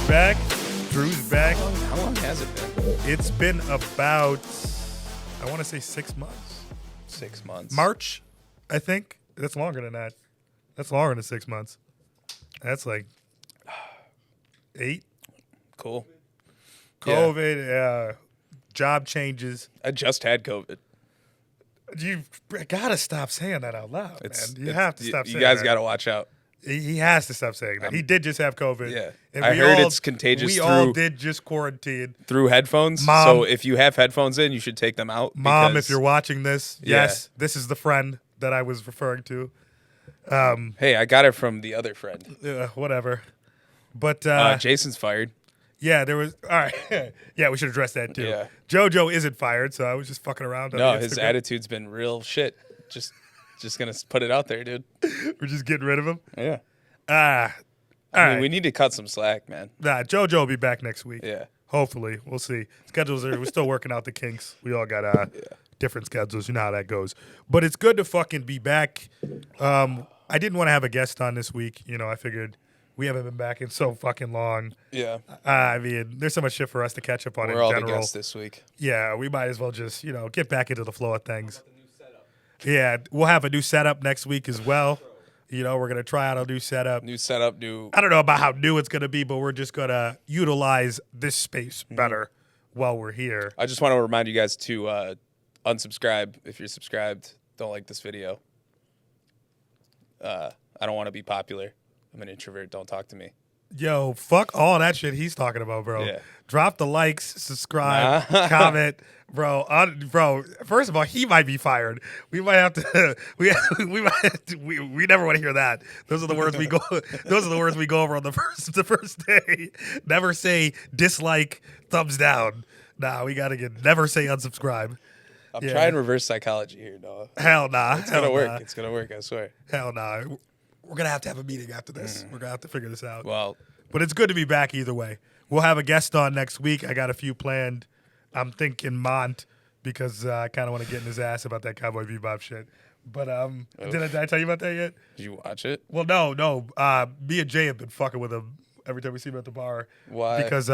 back. Drew's back. How long has it been? It's been about, I want to say 6 months. 6 months. March, I think. That's longer than that. That's longer than 6 months. That's like 8. Cool. COVID, job changes. I just had COVID. You gotta stop saying that out loud, man. You have to stop saying that. You guys got to watch out. He has to stop saying that. He did just have COVID. Yeah. And I heard it's contagious We through, all did just quarantine. through headphones. Mom, so if you have headphones in, you should take them out. Mom, if you're watching this, yes, this is the friend that I was referring to. Hey, I got it from the other friend. Whatever. But Jason's fired. yeah, there was. All right. Yeah, we should address that too. Yeah. JoJo isn't fired, so I was just fucking around. On No, the his Instagram. attitude's been real shit. Just gonna put it out there, dude. We're just getting rid of him. Yeah. All I mean, right. we need to cut some slack, man. Nah, JoJo will be back next week. Yeah. Hopefully, we'll see. Schedules are. We're still working out the kinks. We all got different schedules. You know how that goes. But it's good to fucking be back. I didn't want to have a guest on this week. You know, I figured we haven't been back in so fucking long. Yeah. I mean, there's so much shit for us to catch up on We're in all general. the guests this week. Yeah, we might as well just, get back into the flow of things. Yeah, we'll have a new setup next week as well. We're going to try out a new setup. New setup, new. I don't know about how new it's going to be, but we're just going to utilize this space better while we're here. I just want to remind you guys to unsubscribe if you're subscribed. Don't like this video. I don't want to be popular. I'm an introvert. Don't talk to me. Yo, fuck all that shit he's talking about, bro. Yeah. Drop the likes, subscribe, comment, bro. Bro, first of all, he might be fired. We might have to. We never want to hear that. Those are the words we go. Those are the words we go over on the first day. Never say dislike, thumbs down. Nah, we gotta never say unsubscribe. I'm trying reverse psychology here, Noah. Hell nah. It's gonna work. It's gonna work. I swear. Hell nah. We're gonna have to have a meeting after this. We're gonna have to figure this out. Well, but it's good to be back either way. We'll have a guest on next week. I got a few planned. I'm thinking Mont because I kind of want to get in his ass about that Cowboy Bebop shit. But did I tell you about that yet? did you watch it? Well, no. Me and Jay have been fucking with him every time we see him at the bar. Why? Because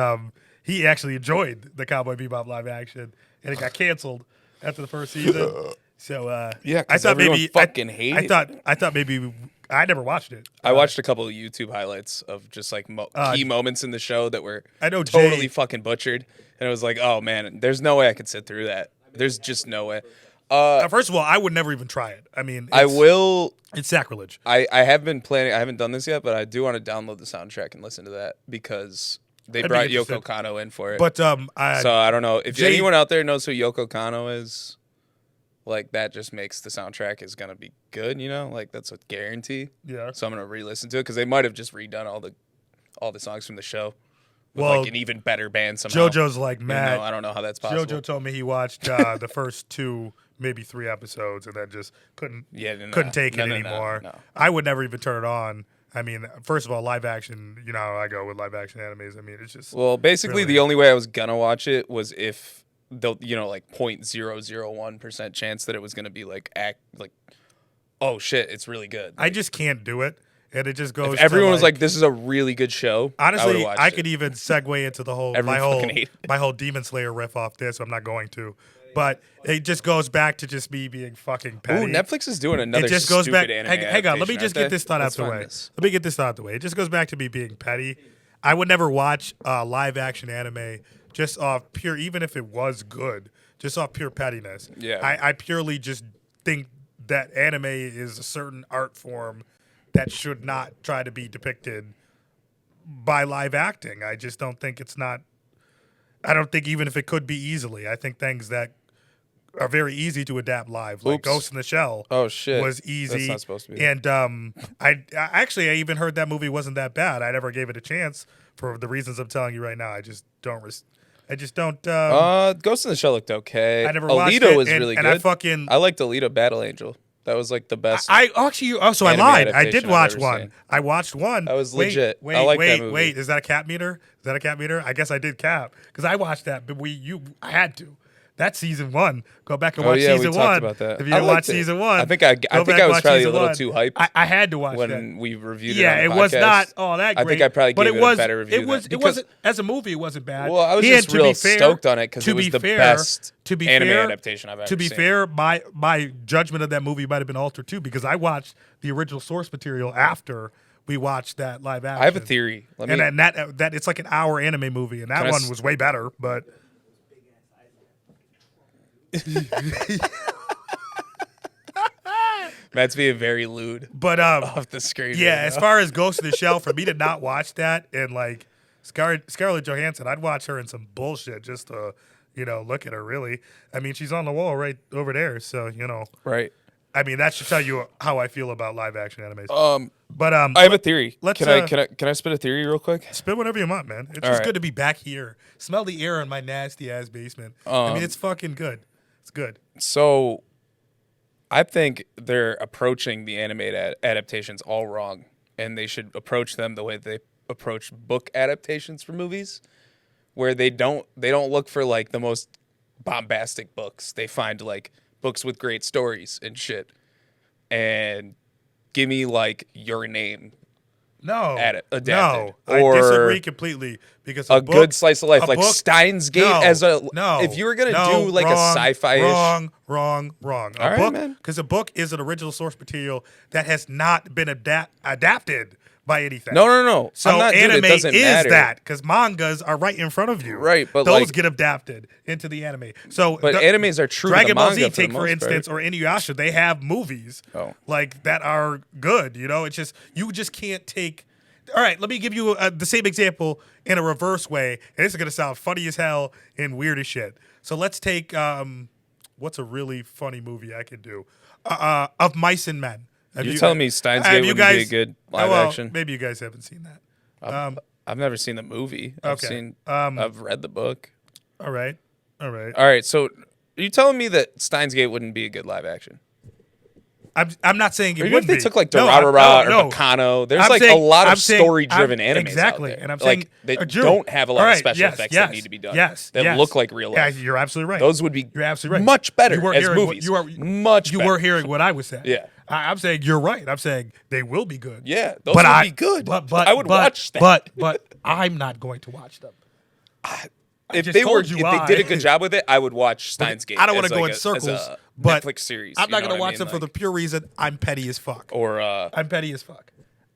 he actually enjoyed the Cowboy Bebop live action, and it got canceled after the first season. So Yeah, I thought everyone maybe fucking hated it. I thought maybe I never watched it. I watched a couple of YouTube highlights of just like key moments in the show that were I know totally Jay, fucking butchered, and it was like, oh man, there's no way I could sit through that. There's just no way. First of all, I would never even try it. I mean, I will. It's sacrilege. I have been planning. I haven't done this yet, but I do want to download the soundtrack and listen to that because they brought Yoko Kanno in for it. But so I don't know if Jay, anyone out there knows who Yoko Kanno is. Like that just makes the soundtrack is gonna be good, Like that's a guarantee. Yeah. So I'm gonna re-listen to it because they might have just redone all the songs from the show with Well, like an even better band somehow. JoJo's like mad. I don't know how that's possible. JoJo told me he watched the first 2, maybe 3 episodes, and then just couldn't take it anymore. No. I would never even turn it on. I mean, first of all, live action. You know how I go with live action animes. I mean, it's just Basically the only way I was gonna watch it was if the like 0.001% chance that it was gonna be like oh shit, it's really good. I just can't do it, and it just goes. If everyone was like, "This is a really good show." Honestly, I could even segue into the whole my whole Demon Slayer riff off this. I'm not going to, but it just goes back to just me being fucking petty. Ooh, Netflix is doing another. It just goes back. Anime Hang on, let me just get this thought out the way. Let me get this thought out the way. It just goes back to me being petty. I would never watch live action anime just off pure, even if it was good, just off pure pettiness. Yeah, I purely just think that anime is a certain art form that should not try to be depicted by live acting. I just don't think it's not. I don't think even if it could be easily, I think things that are very easy to adapt live, like Ghost in the Shell. Oh shit, was easy. That's not supposed to be. And I even heard that movie wasn't that bad. I never gave it a chance for the reasons I'm telling you right now. I just don't. Ghost in the Shell looked okay. I never watched it. Alita was really good. I I liked Alita Battle Angel. That was like the best. I lied. I did watch one. Seen. I watched one. That was legit. Wait, I like that movie. Wait, is that a cap meter? I guess I did cap because I watched that, but I had to. That's season 1. Go back and Oh, watch yeah, we season talked 1. about that. If you I didn't watch liked it. season 1, I think I was probably a little too hyped. I had to watch that when we reviewed it. Yeah, on the it was podcast. not all that great. I think I probably but gave it a better review. It wasn't as a movie. It wasn't bad. Well, I was And just to real be fair- stoked on it because to it was be the fair- best to be anime fair- adaptation I've ever To be seen. fair, my judgment of that movie might have been altered too because I watched the original source material after we watched that live action. I have a theory. And that it's like an hour anime movie, and that one was way better. But Matt's being very lewd. But off the screen. yeah, right as now. far as Ghost in the Shell, for me to not watch that and like Scarlett Johansson, I'd watch her in some bullshit just to look at her. Really, I mean, she's on the wall right over there, so right. I mean, that should tell you how I feel about live action animation. But I have a theory. let's, Can I spit a theory real quick? spin whatever you want, man. It's All just right. good to be back here. Smell the air in my nasty ass basement. I mean, it's fucking good. It's good. So, I think they're approaching the animated adaptations all wrong, and they should approach them the way they approach book adaptations for movies, where they don't look for like the most bombastic books. They find like books with great stories and shit, and give me like Your Name. No, adapted. no, Or I disagree completely because a book, good slice of life, like book- Steins Gate. If you were gonna do like a sci-fi-ish, wrong. All A right, book, man. because a book is an original source material that has not been adapted by anything. no. So I'm not, dude, anime it doesn't is matter. that because mangas are right in front of you. Right, but those like- get adapted into the anime. So, But animes are true to Dragon the Ball manga Z, for the take for most instance, part. or Inuyasha, they have movies like that are good. It's just you just can't take. All right, let me give you the same example in a reverse way, and this is gonna sound funny as hell and weird as shit. So let's take what's a really funny movie I could do? Of Mice and Men. You're telling me Steins Gate wouldn't be a good live action? Maybe you guys haven't seen that. I've never seen the movie. Okay. I've read the book. All right. All right. So, are you telling me that Steins Gate wouldn't be a good live action? I'm not saying it Or even wouldn't if they be. took like No, Dorarara no. or Bacano, there's I'm like saying- a lot I'm of saying- story-driven I'm- animes exactly, out there. and I'm like saying they Drew, don't have a lot all of right, special effects that need to be done. That look like real Yeah, life. you're absolutely right. Those would be You're absolutely right. much better You weren't as hearing movies. You better. were hearing what I was saying. Yeah. I'm saying you're right. I'm saying they will be good. Yeah, those would be good. But I would watch that. But I'm not going to watch them. If just they told you why. did a good job with it, I would watch Steins Gate. I don't want as to go like in as circles, a but Netflix series. I'm not going going to watch them for the pure reason I'm petty as fuck. or I'm petty as fuck.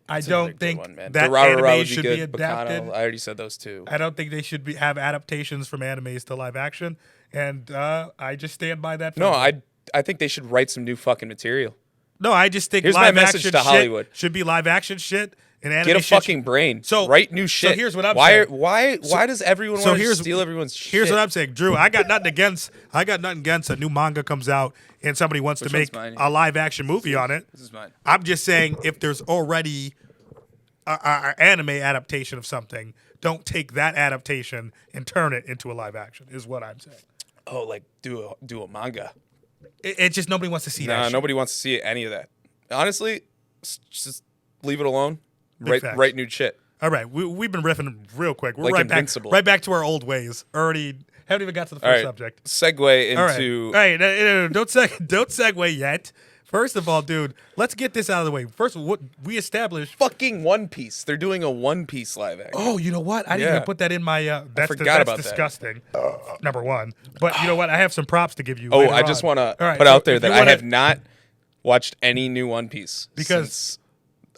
I another don't good think one, man. that Dorarara anime would should good. be adapted. Bacano, I already said those two. I don't think they should have adaptations from animes to live action, and I just stand by that. No, firmly. I think they should write some new fucking material. No, I just think Here's my live message action to shit Hollywood. should be live action shit, and anime Get a shit fucking brain. So- write new shit. so here's what I'm why saying. Why does everyone want to steal everyone's shit? Here's what I'm saying, Drew. I got nothing against a new manga comes out and somebody wants to make one's mine? a live action movie on it. This is mine. I'm just saying if there's already a anime adaptation of something, don't take that adaptation and turn it into a live action. Is what I'm saying. Oh, like do a manga. It just nobody wants to see that. Nah, shit. nobody wants to see any of that. Honestly, just leave it alone. Big facts. Write new shit. All right, we've been riffing real quick. We're Like back, Invincible. right back to our old ways. Already haven't even got to the All first right, subject. segue All right, into. all right. No, don't segue yet. First of all, dude, let's get this out of the way. First, what we established. Fucking One Piece. They're doing a One Piece live action. Oh, you know what? I didn't Yeah. even put that in my. That's forgot about that. disgusting. Number one, but you know what? I have some props to give you. Oh, later I just on. want to All right, put so out there if that you I wanna- have not watched any new One Piece Because- since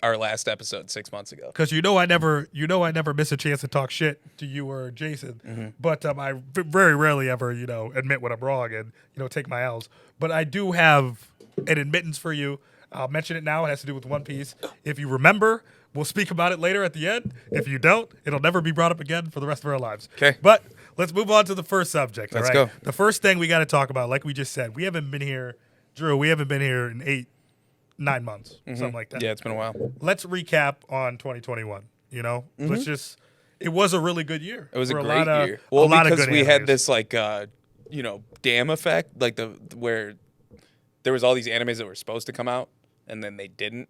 our last episode 6 months ago. Because I never miss a chance to talk shit to you or Jason. Mm-hmm. But I very rarely ever, admit when I'm wrong and take my L's. But I do have an admittance for you. I'll mention it now. It has to do with One Piece. If you remember, we'll speak about it later at the end. If you don't, it'll never be brought up again for the rest of our lives. Okay. But let's move on to the first subject. Let's all right? go. The first thing we got to talk about, like we just said, we haven't been here, Drew. We haven't been here in 9 months, something like that. Yeah, it's been a while. Let's recap on 2021. Let's just. It was a really good year. It was a for great lot year. A Well, lot of because good we had animes. this like damn effect, like where there was all these animes that were supposed to come out and then they didn't.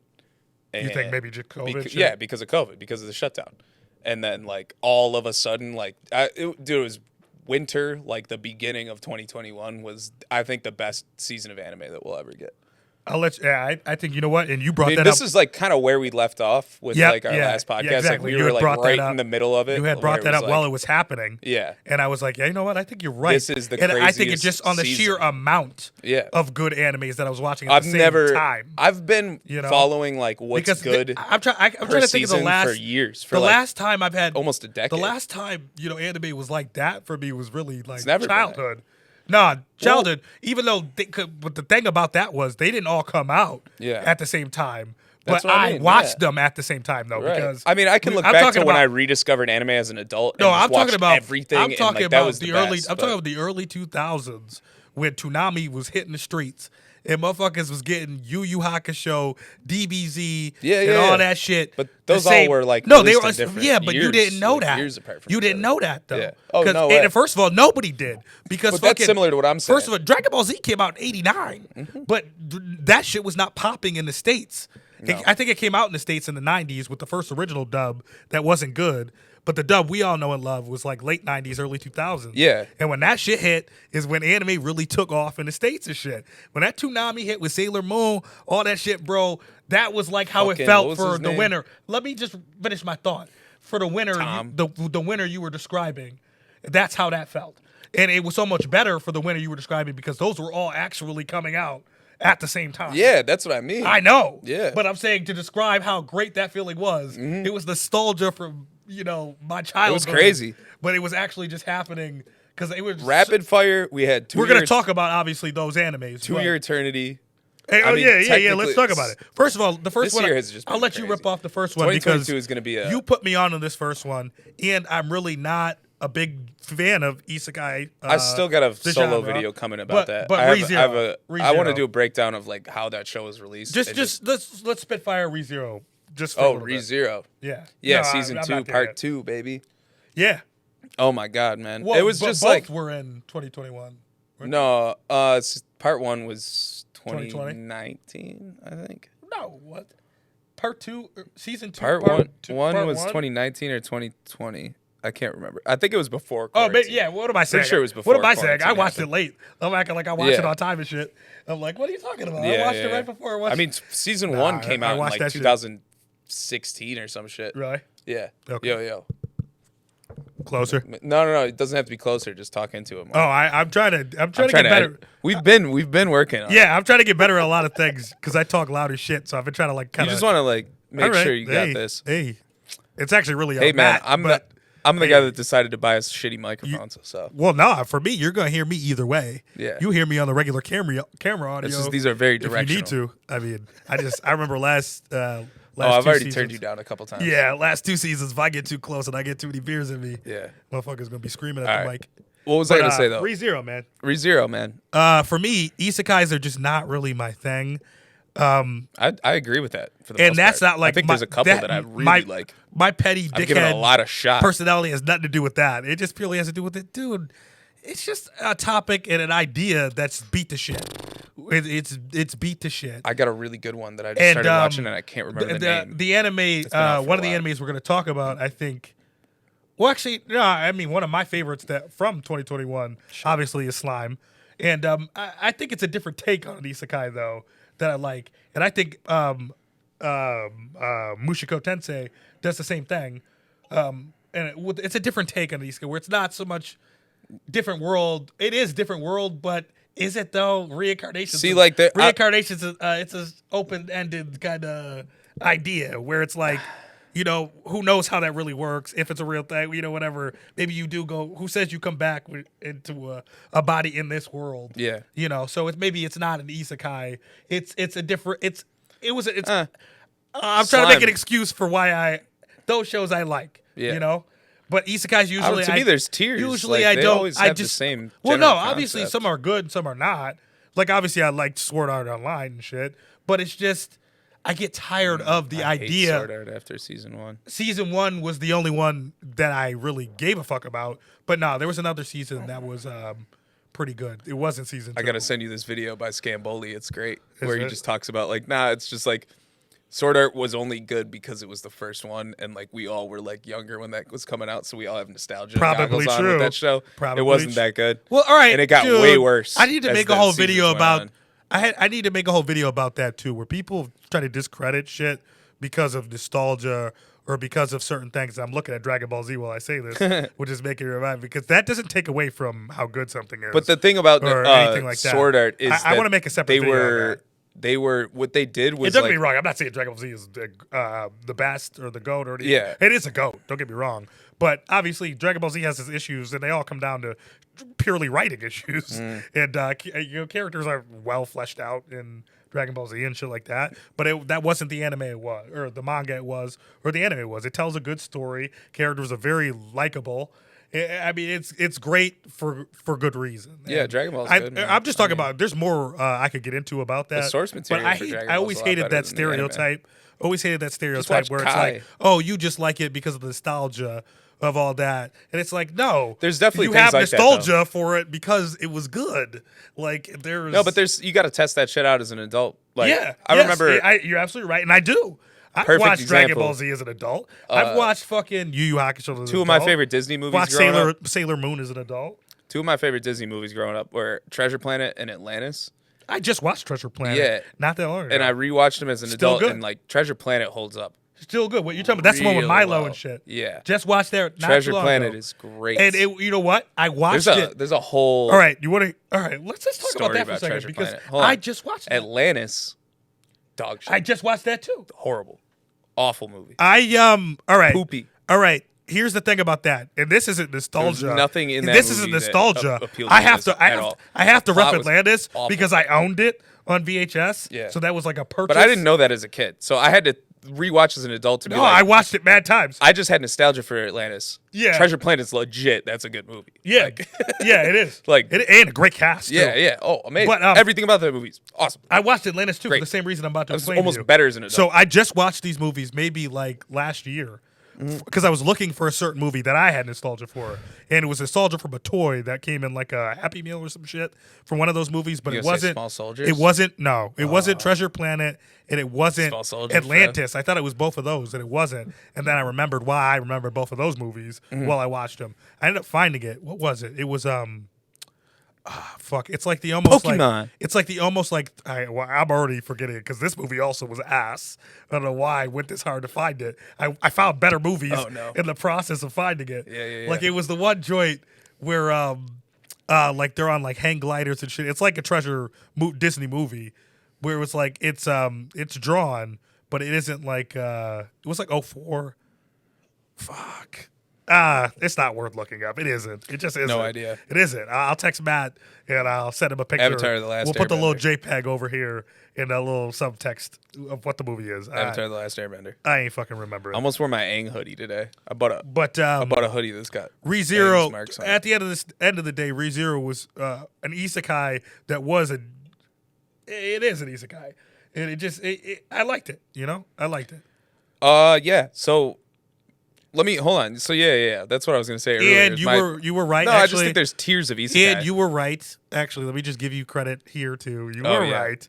You think maybe just COVID? shit? Yeah, because of COVID, because of the shutdown, and then like all of a sudden, like it was winter, like the beginning of 2021, was I think the best season of anime that we'll ever get. I'll let you. Yeah, I think you know what, and you brought that this up. is like kind of where we left off with like our last podcast. Yeah, exactly. Like we were like right in the middle of it. You had brought that up while it was happening. Yeah, and I was like, yeah, you know what? I think you're right. This is the and craziest I think it's just on the sheer amount of good animes that I was watching at the same time. I've been following like what's good. I'm trying to think of the last for years. The last time I've had almost a decade. The last time anime was like that for me was really like childhood. Childhood. Even though but the thing about that was they didn't all come out at the same time. But I watched them at the same time though, because I mean I can look back to when I rediscovered anime as an adult. No, and I'm talking about everything. I'm talking about the early. I'm talking about the early 2000s when Toonami was hitting the streets. And motherfuckers was getting Yu Yu Hakusho, DBZ, and all that shit. But those all were like no, they were different but years, you didn't know like that. Years apart from you didn't know that though. Yeah. Oh no way. And first of all, nobody did because that's similar to what I'm saying. First of all, Dragon Ball Z came out in '89, but that shit was not popping in the States. No. I think it came out in the States in the '90s with the first original dub that wasn't good. But the dub we all know and love was like late 90s, early 2000s. Yeah. And when that shit hit is when anime really took off in the States and shit. When that Toonami hit with Sailor Moon, all that shit, bro, that was like how it felt for the winter. Let me just finish my thought. For the winter, the winter you were describing, that's how that felt. And it was so much better for the winter you were describing because those were all actually coming out at the same time. Yeah, that's what I mean. I know. Yeah. But I'm saying to describe how great that feeling was, it was nostalgia from my childhood. It was crazy. But it was actually just happening because it was rapid fire. We had 2 We're years. going to talk about, obviously, those animes. 2 Year Eternity. Hey, yeah. Let's talk about it. First of all, the first this one, year has just I'll let crazy. you rip off the first one because is going to be you put me on this first one, and I'm really not a big fan of isekai. I still got a solo genre. video coming about that. But I want to do a breakdown of like how that show was released. Let's spitfire ReZero. ReZero. Yeah. Yeah, No, season I'm 2, not there part yet. 2, baby. Yeah. Oh my god, man! Well, it was just both like were in 2021. Right? No, part 1 was 2019, I think. No, what? Part 2, season 2. Part one was 2019 or 2020. I can't remember. I think it was before quarantine. Oh, yeah. What am I saying? Pretty sure it was before. What am I saying? I watched happened. it late. I'm acting like I watched it on time and shit. I'm like, what are you talking about? I watched it right before. I mean, season 1 came out in like 2016 or some shit. Really? Yeah. Okay. Yo. Closer. No. It doesn't have to be closer. Just talk into it more. Oh, I'm trying to get better. We've been working on it. Yeah, I'm trying to get better at a lot of things because I talk loud as shit. So I've been trying to like kind of. You just want to like make sure you got this. Hey, it's actually really. Hey man, I'm the guy that decided to buy us shitty microphones. Well, no, for me, you're gonna hear me either way. Yeah, you hear me on the regular camera audio. These are very directional. If you need to, I mean, I remember last. I've already turned you down a couple times. Yeah, last 2 seasons. If I get too close and I get too many beers in me, motherfucker's gonna be screaming at the mic. What was I gonna say though? ReZero, man. ReZero, man. For me, isekais are just not really my thing. I agree with that. For the and most that's part. not like I think there's a couple that I really like. My petty I've given dickhead a lot of shots. Personality has nothing to do with that. It just purely has to do with it, dude. It's just a topic and an idea that's beat to shit. It's beat to shit. I got a really good one that I just started watching and I can't remember the name. The anime, one of the animes we're going to talk about, I think. Well, actually, no. I mean, one of my favorites from 2021, obviously, is Slime, and I think it's a different take on an isekai though that I like, and I think Mushoku Tensei does the same thing, and it's a different take on an isekai where it's not so much different world. It is different world, but is it though? Reincarnation. See, like reincarnations, it's an open-ended kind of idea where it's like, who knows how that really works? If it's a real thing, whatever. Maybe you do go. Who says you come back into a body in this world? Yeah. So it's not an isekai. It's a different. I'm trying to make an excuse for why those shows I like. Yeah. But isekais usually to me there's tiers. Usually like, I don't. Always I have just the same. Well, no. Concept. Obviously, some are good, and some are not. Like obviously, I liked Sword Art Online and shit. But it's just I get tired of the idea. Hate Sword Art after season 1. Season 1 was the only one that I really gave a fuck about. But no, there was another season that was pretty good. It wasn't season 2. I gotta send you this video by Scamboli. It's great. Where he just talks about it's just like Sword Art was only good because it was the first one, and like we all were like younger when that was coming out, so we all have nostalgia. Probably goggles on true. with that show. Probably it wasn't that good. Well, all right, and it got dude, way worse. I need to as make a the whole seasons video went about. on. I need to make a whole video about that too, where people try to discredit shit because of nostalgia or because of certain things. I'm looking at Dragon Ball Z while I say this, which is making me remind, because that doesn't take away from how good something is. But the thing about anything like that. Sword Art is I want to make a separate video on that. They were what they did was Don't get me wrong. I'm not saying Dragon Ball Z is the best or the GOAT or anything. Yeah. It is a GOAT. Don't get me wrong. But obviously, Dragon Ball Z has its issues, and they all come down to purely writing issues. And characters are well fleshed out in Dragon Ball Z and shit like that. But that wasn't the anime it was, or the manga it was, or the anime it was. It tells a good story. Characters are very likable. I mean, it's great for good reason. Yeah, And Dragon Ball's good. Man. I'm just talking about. There's more I could get into about that. The source material. But for Dragon I Ball's always a lot hated better that than the anime. stereotype. Always hated that watch stereotype where it's Kai. like, oh, you just like it because of the nostalgia of all that, and it's like, no, There's definitely you things have like that, nostalgia for it because it was good. Like there's No, but you got to test that shit out as an adult. Like, yeah, I remember. you're absolutely right, and I do. I've Perfect watched Dragon example. Ball Z as an adult. I've watched fucking Yu Yu Hakusho as an Two of my adult. favorite Disney movies Watched growing up. Sailor Moon as an adult. Two of my favorite Disney movies growing up were Treasure Planet and Atlantis. I just watched Treasure Planet. Yeah. Not that long ago. And I rewatched them as an Still adult, good. and like Treasure Planet holds up. Still good. What you're talking about? That's the one with Really Milo well. and shit. Yeah. Just watched that. Not Treasure too long Planet ago. is great. And you know what? I watched it. There's a whole All right, you want to? All right, let's just talk about story that for a about second Treasure because Planet. Hold on. I just watched it. Atlantis, dog shit. I just watched that too. Horrible. Awful movie. All right. Poopy. All right. Here's the thing about that, and this isn't nostalgia. There's nothing in that This movie isn't that nostalgia. appealed to I me have as- to. I at have. all. I have to Plot rep was Atlantis awful. because I owned it on VHS. Yeah. So that was like a purchase. But I didn't know that as a kid, so I had to rewatch as an adult to be No, like, I watched it mad times. I just had nostalgia for Atlantis. Yeah. Treasure Planet's legit. That's a good movie. Yeah. Like, Yeah, it is. Like- and a great cast. yeah, too. yeah. Oh, amazing. But, Everything about that movie's awesome. I watched Atlantis too Great. for the same reason I'm about to It was explain to almost you. better as an adult. So I just watched these movies maybe like last year because I was looking for a certain movie that I had nostalgia for, and it was nostalgia from a toy that came in like a Happy Meal or some shit from one of those movies, but You it gonna say wasn't. Small Soldiers? It wasn't. No, it wasn't Treasure Planet, and it wasn't Small Soldiers, Atlantis. I thought it was both of those, and it wasn't. And then I remembered why I remembered both of those movies while I watched them. I ended up finding it. What was it? It was fuck. It's like the almost Pokemon. like it's like the almost like I'm already forgetting it because this movie also was ass. I don't know why I went this hard to find it. I found better movies Oh, no. in the process of finding it. Yeah. Like it was the one joint where like they're on like hang gliders and shit. It's like a Disney movie where it was like it's drawn, but it isn't like it was like 04. Fuck. It's not worth looking up. It isn't. It just isn't. No idea. It isn't. I'll text Matt and I'll send him a picture. Avatar: The Last We'll put the little Airbender. JPEG over here in a little subtext of what the movie is. Avatar: The Last Airbender. I ain't fucking remember it. Almost wore my Aang hoodie today. I bought But a hoodie that's got Aang's ReZero, marks on it. at the end of the day, ReZero was an isekai that was it is an isekai. And it just, I liked it, you know? I liked it. Yeah. So let me hold on. So yeah. That's what I was gonna say earlier. And you were right. No, actually. I just think there's tiers of isekai. And you were right. Actually, let me just give you credit here too. You Oh, were yeah. right.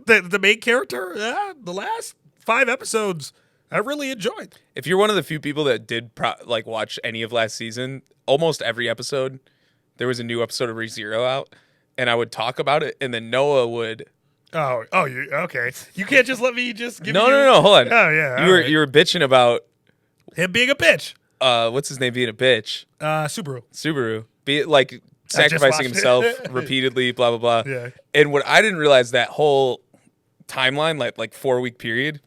The main character, the last 5 episodes, I really enjoyed. If you're one of the few people that did watch any of last season, almost every episode, there was a new episode of ReZero out, and I would talk about it, and then Noah would. Oh, you okay? You can't just let me just give you. No, hold on. Oh yeah, You all right. were bitching about him being a bitch. what's his name being a bitch? Subaru. Be like sacrificing watched it. himself repeatedly, blah blah blah. Yeah. And what I didn't realize that whole timeline, like 4-week period,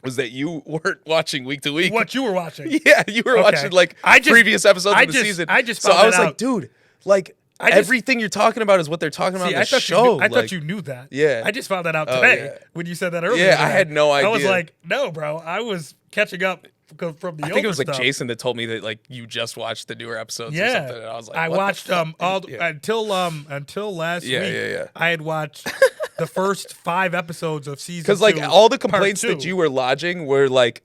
was that you weren't watching week to week. What you were watching? Yeah, you were watching like previous episodes of the season. I just so found I was that like, out. dude, like everything you're talking about is what they're talking about See, in the I thought show. I like, thought you knew that. Yeah. I just found that out Oh, today yeah. when you said that earlier. Yeah, I had no I was idea. like, no, bro. I was catching up from the I think it was like stuff. Jason that told me that like you just watched the newer episodes or Yeah, something. And I was like, I what the watched fuck? all Yeah. until last week. Yeah. I had watched the first 5 episodes of season 2. Because like all the part complaints 2. that you were lodging were like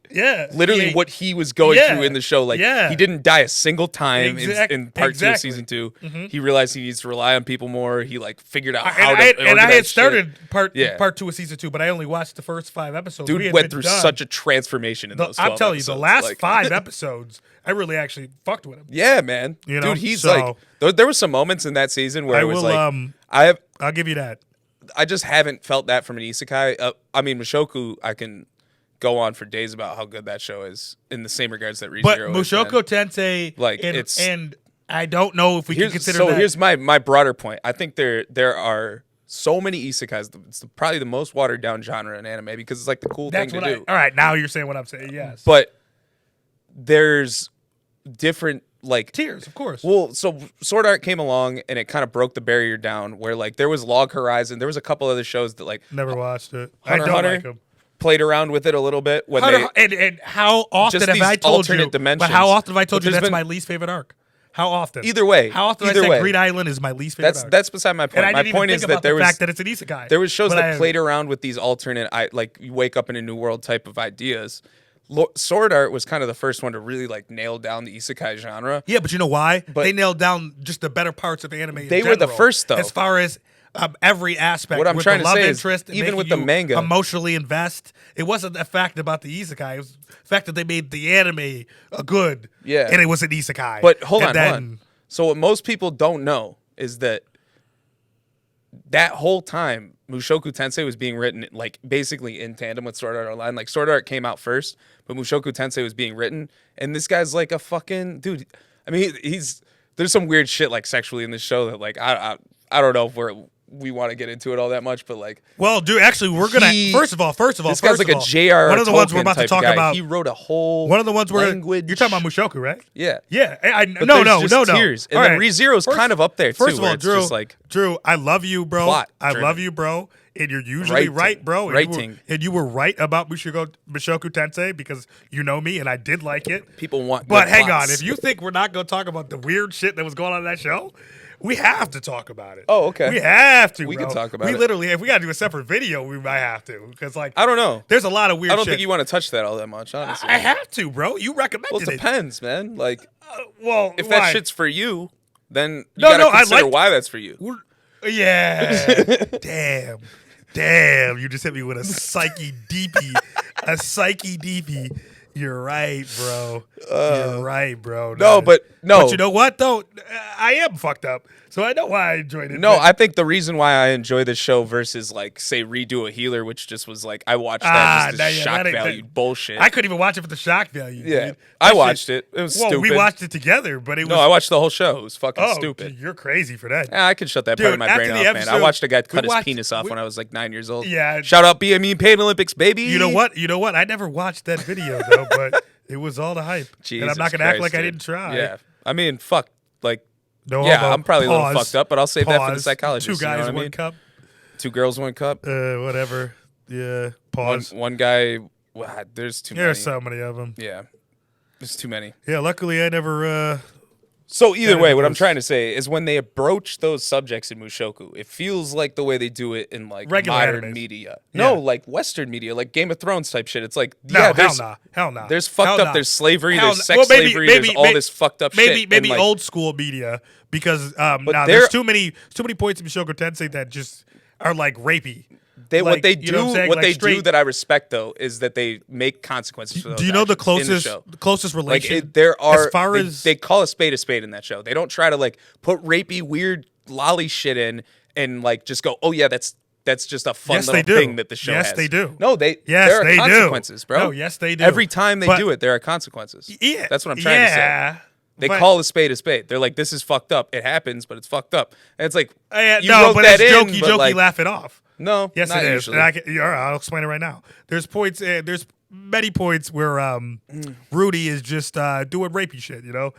literally he- what he was going through in the show. Like he didn't die a single time in part 2 of season 2. He realized he needs to rely on people more. He like figured out how to organize and I had started shit. part 2 of season 2, but I only watched the first 5 episodes. Dude went through such a transformation in those 12 I'm telling you, episodes. the last like, 5 episodes, I really actually fucked with him. Yeah, man. You know? Dude, he's So- like there were some moments in that season where I it was will, like I'll give you that. I just haven't felt that from an isekai. I mean, Mushoku, I can go on for days about how good that show is in the same regards that ReZero But is. Mushoku Tensei, Like, and, it's- and I don't know if we can consider that. Here's my broader point. I think there are so many isekais. It's probably the most watered down genre in anime because it's like the cool That's thing what to do. all right, now you're saying what I'm saying. Yes, But there's different like tiers, of course. Well, so Sword Art came along and it kind of broke the barrier down where like there was Log Horizon, there was a couple other shows that like Never watched it. Hunter I don't Hunter like them. played around with it a little bit when And how often just have these I told you? alternate dimensions. But how often have I told But you there's that's been- my least favorite arc? How often? Either way, How often either I way. said Green Island is my least favorite arc? That's beside my point. And I My didn't even point think is about that there the was fact that it's an isekai. there was shows But that played around with these alternate, like you wake up in a new world type of ideas. Sword Art was kind of the first one to really like nail down the isekai genre. Yeah, but you know why? But- they nailed down just the better parts of anime. In They were the general, first, though. as far as every aspect. What I'm with trying the to love say is, interest, even making with the you manga- emotionally invest. It wasn't the fact about the isekai. It was the fact that they made the anime a good. Yeah. and it was an isekai. But hold And on. So what most people don't know is that whole time Mushoku Tensei was being written like basically in tandem with Sword Art Online. Like Sword Art came out first, but Mushoku Tensei was being written, and this guy's like a fucking dude. I mean, there's some weird shit like sexually in this show that like I don't know if we want to get into it all that much, but like, Well, dude, actually, we're gonna first of all, this guy's like a J.R.R. One of the ones we're Tolkien about to type talk guy. about. He wrote a whole One of the ones where language. you're talking about Mushoku, right? Yeah. Yeah, But no, there's no. just tiers. And All then right. ReZero's kind of up there too. First of where all, it's Drew, just like Drew, I love you, bro. plot I driven. love you, bro. And you're usually Writing. right, bro. Writing. And you were right about Mushoku Tensei because you know me and I did like it. people want. But good hang plots. on, if you think we're not going to talk about the weird shit that was going on in that show, we have to talk about it. Oh, okay. We have to. We bro. can talk about We it. literally, if we got to do a separate video, we might have to because like I don't know. there's a lot of weird. I don't shit. think you want to touch that all that much, honestly. I have to, bro. You recommended Well, it it. depends, man. Like, Well, if why? that shit's for you, then you No, gotta no, I consider like- why that's for you. Yeah. Damn. You just hit me with a psyche deepy. You're right, bro. You're right, bro. No, but no. But you know what though? I am fucked up. So I know why I enjoyed it. No, but- I think the reason why I enjoy this show versus like say Redo a Healer, which just was like I watched that just as yeah, shock that ain't- value bullshit. I couldn't even watch it for the shock value. yeah, dude. I That watched shit- it. It was Well, stupid. we watched it together, but it was No, I watched the whole show. It was fucking oh, stupid. You're crazy for that. Yeah, I could shut that part of Dude, my after brain the off, man. I episode, watched a guy we cut his watched- penis off we- when I was like 9 years old. Yeah. Shout out BME Pain Olympics, baby. You know what? I never watched that video though, but it was all the hype. And I'm not Jesus gonna act Christ, like I dude. didn't try. Yeah, I mean, fuck. Like, No, yeah, homo. I'm probably a little Pause. fucked up, but I'll save that for the Pause. psychologist. Two guys, you know what I one mean? cup. 2 girls, 1 cup. Whatever. Yeah. Pause. One guy. Wow, there's too many. There's so many of them. Yeah, there's too many. Yeah. Luckily, I never. So either Yeah, way, it what I'm was- trying to say is when they approach those subjects in Mushoku, it feels like the way they do it in like Regular modern animes. media. Yeah. No, like Western media, like Game of Thrones type shit. It's like No, yeah, hell there's nah. Hell nah. there's fucked Hell up. nah. There's slavery. Hell There's nah. sex Well, maybe- slavery. maybe- there's all maybe- this fucked up Maybe shit. and, like, old school media because there- there's too many points in Mushoku Tensei that just are like rapey. What Like, they you do, know what I'm saying? what Like they do straight- that I respect though is that they make consequences for those Do you know the actions in the show. closest Like relation? there are, as far they, as they call a spade in that show. They don't try to like put rapey, weird, lolly shit in and like just go, oh yeah, that's just a fun Yes, they little do. thing that the show Yes, has. they do. No, Yes, there are they do. consequences, bro. No, yes, they do. Every time they But- do it, there are consequences. yeah, that's what I'm trying to say. They but- call a spade a spade. They're like, this is fucked up. It happens, but it's fucked up. And it's like, you no, wrote but that it's in, jokey, but jokey, like, laugh it off. no, Yes, not it is. usually. And all right, I'll explain it right now. There's points. There's many points where Rudy is just doing rapey shit. You know,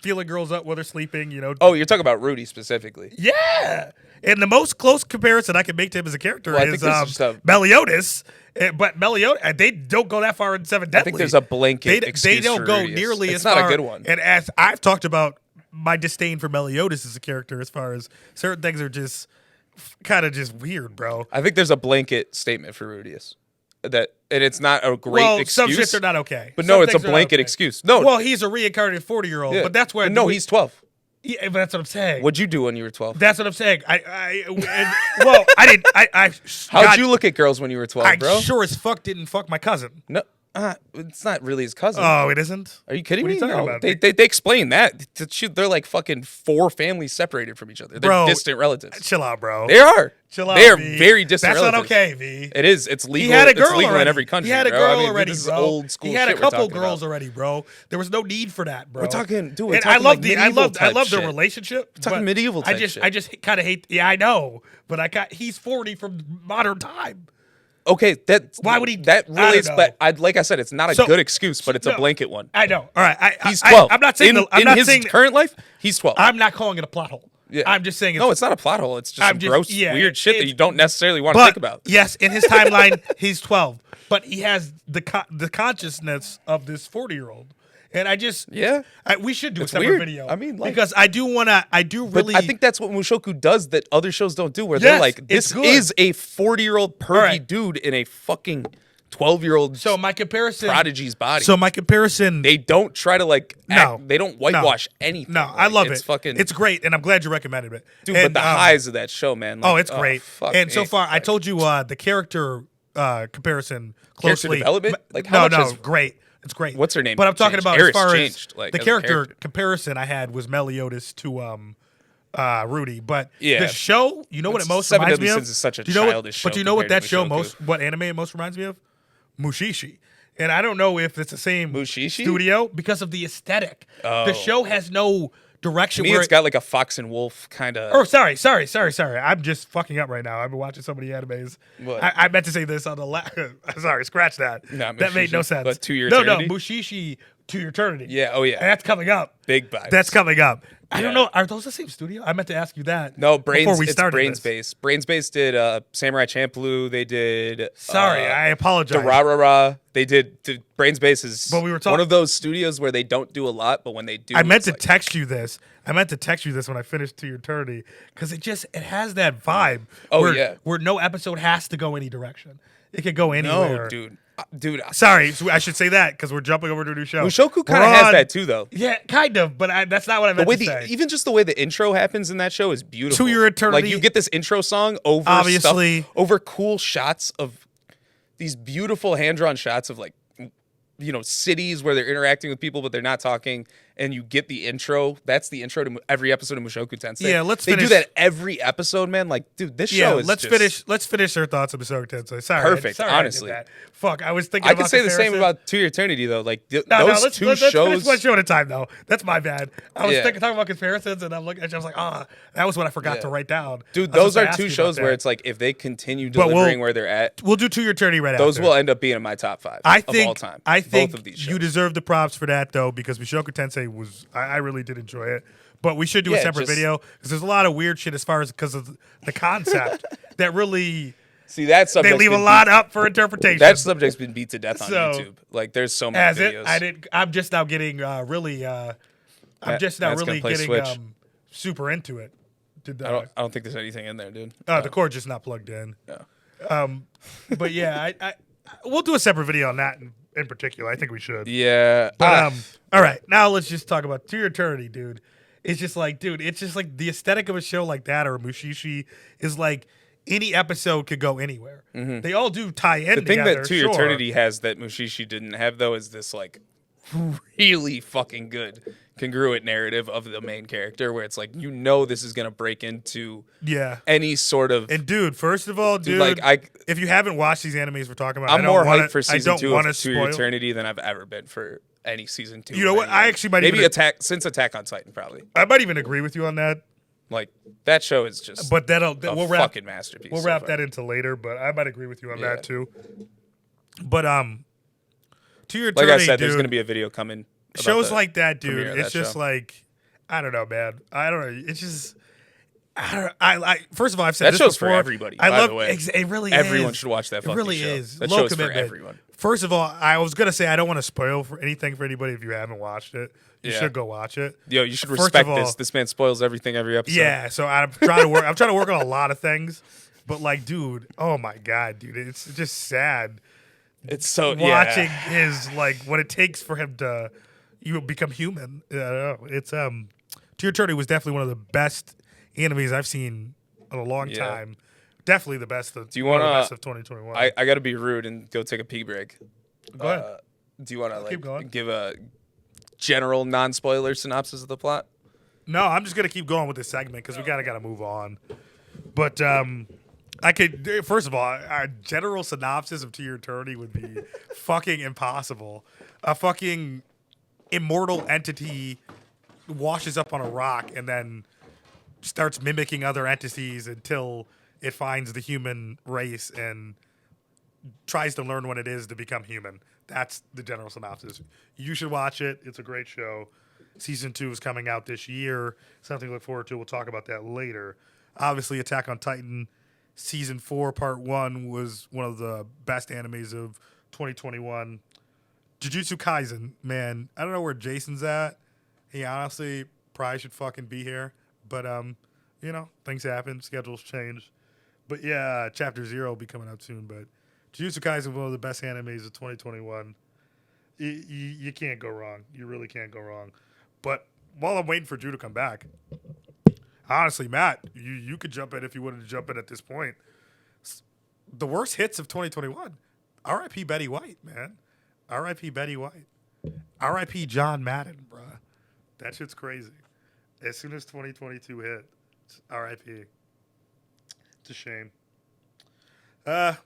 feeling girls up while they're sleeping. You know. Oh, you're talking about Rudy specifically. Yeah. And the most close comparison I can make to him as a character Well, I think is this is just a- Meliodas. But Meliodas, they don't go that far in Seven Deadly. I think there's a blanket They excuse don't for go Rudius. nearly It's as not far. a good one. And as I've talked about my disdain for Meliodas as a character, as far as certain things are just kind of just weird, bro. I think there's a blanket statement for Rudius. And it's not a great excuse. Some shits are not okay. But Some no, it's a things are not blanket okay. excuse. No. Well, he's a reincarnated 40-year-old, Yeah. but that's where... No, he's 12. Yeah, but that's what I'm saying. What'd you do when you were 12? That's what I'm saying. I didn't... How'd you look at girls when you were 12, bro? I sure as fuck didn't fuck my cousin. No, it's not really his cousin. Oh, it isn't? Are you kidding What are me? you talking No, about? they explain that. They're like fucking 4 families separated from each other. They're Bro, distant relatives. Chill out, bro. They are. Chill out, They are V. very distant That's relatives. not okay, V. It is. It's legal. He had a girl it's legal already. in every country. He had a bro. girl I mean, already, this is bro. old school He had a shit we're couple talking girls about. already, bro. There was no need for that, bro. We're talking, dude. We're And talking I love like I love type their shit. relationship. We're talking but medieval type shit. I just kind of hate. Yeah, I know, but he's 40 from modern time. Okay, Why would he? That I don't relates, know. but like I said, it's not a good excuse, but it's a blanket one. I know. All right, He's 12. I'm not saying I'm not his saying current life, he's 12. I'm not calling it a plot hole. Yeah. I'm just saying. No, it's not a plot hole. It's just I'm some just- gross, yeah, weird shit that it's- you don't necessarily want to But think about. yes, in his timeline, he's 12, but he has the consciousness of this 40-year-old, and I just we should do It's a separate weird. video. I mean, like- because I do really. But I think that's what Mushoku does that other shows don't do, where Yes, they're like, it's this good. is a 40-year-old pervy right. dude in a fucking 12-year-old so my comparison. prodigy's body. So my comparison. They don't try to they don't whitewash anything. No, I love it's it. Fucking, it's great, and I'm glad you recommended it, dude. And, but the highs of that show, man. Oh, like, it's great. fuck And so me. far, I told you the character comparison Character closely. development? Like, how much no, has- great. It's great. What's her name But I'm talking changed? about Eris as far changed, as like, the as a character character. comparison I had was Meliodas to Rudy. But Yeah. the show, you know what it It's most Seven reminds me Deadly of? Sins is such a Do you know childish But show you know what compared that to show Mushoku. what anime it most reminds me of? Mushishi. And I don't know if it's the same Mushishi? studio because of the aesthetic. Oh. The show has no direction. To me, where it's got like a fox and wolf kind of. Oh, sorry. I'm just fucking up right now. I've been watching so many animes. What? I meant to say this on the last. Sorry, scratch that. No, that made no Mushishi. sense. What, To Your No, Eternity? Mushishi to your eternity. Yeah. Oh yeah. And that's coming up. Big vibes. That's coming up. I don't Yeah. know. Are those the same studio? I meant to ask you that. No, before we it's started Brains this. Base. Brains Base did Samurai Champloo. They did. Sorry, I apologize. Durarara. They did. Brains Base is But we were one of those studios where they don't do a lot, but when they do, I meant it's to like- text you this. I meant to text you this when I finished To Your Eternity because it has that vibe. Oh, where, yeah. where no episode has to go any direction. It could go anywhere. No, dude. Sorry, so I should say that because we're jumping over to a new show. Mushoku kind of We're has on- that too, though. Yeah, kind of, but that's not what I The meant way to say. even just the way the intro happens in that show is beautiful. To Your Eternity- Like you get this intro song over Obviously. over cool shots of these beautiful hand drawn shots of like cities where they're interacting with people but they're not talking, and you get the intro. That's the intro to every episode of Mushoku Tensei. Yeah, they do finish- that every episode, man. Like, dude, this Yeah, show is let's just finish our thoughts on Mushoku Tensei. Sorry, Perfect, sorry I did honestly. that. Fuck, I was thinking. I about could say the same comparison. about To Your Eternity though. Like No, those let's two finish shows. one show at a time, though. That's my bad. I was Yeah. talking about comparisons, and I'm looking at you. I was like, that was what I forgot Yeah. to write down. Dude, I was those supposed to are ask two you shows about where that. it's like if they continue But delivering where they're at, We'll do To Your Eternity right those after. will end up being in my top 5 I of think all time. I think both of these you shows. deserve the props for that though, because Mushoku Tensei was I really did enjoy it. But we should do a Yeah, separate just- video because there's a lot of weird shit as far as because of the concept that really See, that they subject's leave a been lot beat- up for interpretation. That subject's been beat to death on So- YouTube. Like, there's so many As videos. I'm just now getting really. I'm just now Matt's gonna really play getting Switch. super into it. Did I don't think there's anything in there, dude. the cord's just not plugged in. No. But yeah, I we'll do a separate video on that in particular. I think we should. Yeah. But all right, now let's just talk about To Your Eternity, dude. It's just like, dude, it's just like the aesthetic of a show like that or Mushishi is like any episode could go anywhere. They all do tie in. the thing together, that To Your sure. Eternity has that Mushishi didn't have, though, is this, like, really fucking good congruent narrative of the main character where it's like, this is going to break into any sort of... And dude, first of all, dude, like, if you haven't watched these animes we're talking about, I'm more hyped for I season don't 2 want of to To Your spoil. Eternity than I've ever been for any season 2. You know of what? any I anime. actually might maybe even since Attack on Titan, probably. I might even agree with you on that. Like, that show is just But we'll wrap fucking masterpiece. We'll so wrap far. that into later, but I might agree with you on Yeah. that too. But To Your Like Eternity, I said, there's dude, going to be a video coming. about shows the like that, dude. premiere of It's that just show. like I don't know, man. I don't know. It's just First of all, I've said That this show's before. for everybody. I by love the way, it. Really everyone is. should watch that. It Fucking really show. is. That Low show's for commitment. everyone. First of all, I was gonna say I don't want to spoil for anything for anybody if you haven't watched it. You should go watch it. Yo, you should First respect of all, this. This man spoils everything every episode. Yeah, so I'm trying to work. I'm trying to work on a lot of things, but like, dude, oh my god, dude, it's just sad It's so watching his like what it takes for him to become human. I don't know. It's To Your Eternity was definitely one of the best animes I've seen in a long time. Definitely the best. Do you want the best of 2021? I got to be rude and go take a pee break. Go ahead. Do you want to Keep going. like give a general non-spoiler synopsis of the plot? No, I'm just gonna keep going with this segment because we gotta move on. But I could first of all, a general synopsis of To Your Eternity would be fucking impossible. A fucking immortal entity washes up on a rock and then starts mimicking other entities until it finds the human race and tries to learn what it is to become human. That's the general synopsis. You should watch it. It's a great show. Season 2 is coming out this year. Something to look forward to. We'll talk about that later. Obviously, Attack on Titan Season 4 Part 1 was one of the best animes of 2021. Jujutsu Kaisen, man, I don't know where Jason's at. He honestly probably should fucking be here. But, things happen. Schedules change. But, yeah, Chapter 0 will be coming out soon. But Jujutsu Kaisen, one of the best animes of 2021. You can't go wrong. You really can't go wrong. But while I'm waiting for Drew to come back, honestly, Matt, you could jump in if you wanted to jump in at this point. The worst hits of 2021. R.I.P. Betty White, man. R.I.P. Betty White. R.I.P. John Madden, bruh. That shit's crazy. As soon as 2022 hit, R.I.P. It's a shame.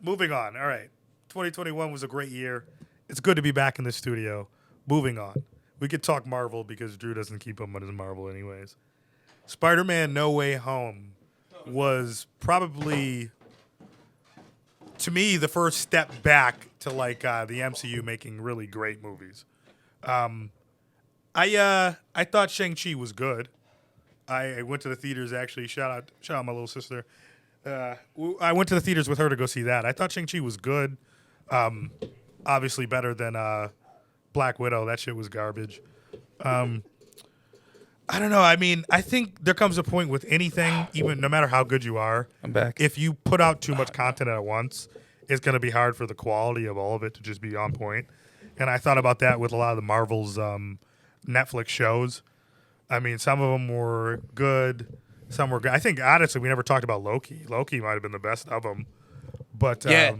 Moving on. All right. 2021 was a great year. It's good to be back in the studio. Moving on. We could talk Marvel because Drew doesn't keep up on his Marvel anyways. Spider-Man No Way Home was probably, to me, the first step back to like the MCU making really great movies. I thought Shang-Chi was good. I went to the theaters actually. Shout out my little sister. I went to the theaters with her to go see that. I thought Shang-Chi was good. Obviously better than Black Widow. That shit was garbage. I don't know. I mean, I think there comes a point with anything, even no matter how good you are. I'm back. If you put out too much content at once, it's going to be hard for the quality of all of it to just be on point. And I thought about that with a lot of the Marvel's Netflix shows. I mean, some of them were good. Some were good. I think, honestly, we never talked about Loki. Loki might have been the best of them. But yeah,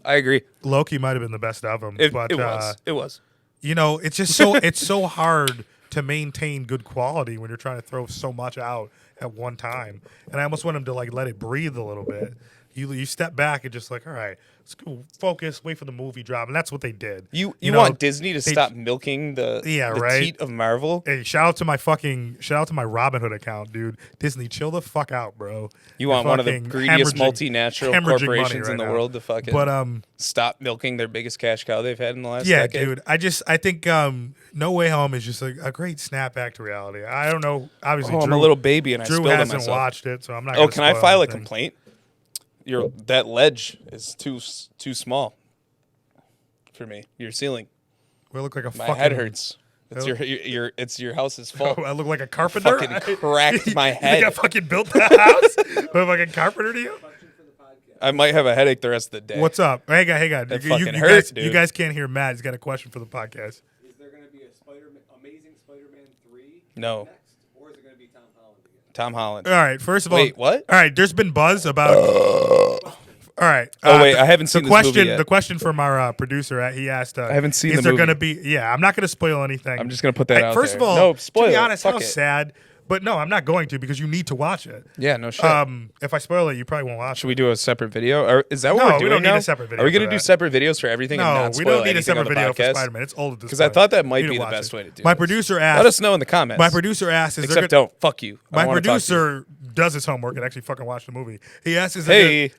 I agree. Loki might have been the best of them. It was. You know, it's just so hard to maintain good quality when you're trying to throw so much out at one time. And I almost want him to like let it breathe a little bit. You step back and just like, all right, let's go focus, wait for the movie drop, and that's what they did. You know, want Disney to stop milking the right? teat of Marvel? Hey, shout out to my Robinhood account, dude. Disney, chill the fuck out, bro. You want one of the greediest multinational corporations in the world to fucking stop milking their biggest cash cow they've had in the last decade? Dude. I think No Way Home is just a great snapback to reality. I don't know. Obviously, I'm a little baby and I Drew spilled on hasn't myself. watched it, so I'm not. Can I file a complaint? That ledge is too small for me. Your ceiling. We look like my head hurts. It's your house is full. I look like a carpenter. Fucking cracked my head. You think I fucking built the house? I'm like a carpenter to you. I might have a headache the rest of the day. What's up? Hey, guy. That fucking hurts, dude. You guys can't hear Matt. He's got a question for the podcast. Is there going to be a Amazing Spider-Man 3 No. next? Or is it going to be Tom Holland again? Tom Holland. All right. First of all, wait, what? All right. There's been buzz about. All right. Wait, I haven't seen this movie yet. The question from our producer, he asked. I haven't seen is the there movie. going to be? Yeah, I'm not going to spoil anything. I'm just going to put that out First there. of all, no, spoil to be it. honest, Fuck how it. sad. But no, I'm not going to because you need to watch it. Yeah, no shit. If I spoil it, you probably won't watch it. Should we do a separate video? Or is that what No, we're doing we don't need now? a separate video Are we for going to do that. separate videos for everything and No, not we spoil don't need a anything on separate the video for podcast? Spider-Man. It's old at this Because I point. thought that might You need be to the watch best it. way to do My this. producer asked. Let us know in the comments. My producer asked. Except don't. Fuck you. My I producer does his homework and actually fucking watch the movie. He asks, is Hey.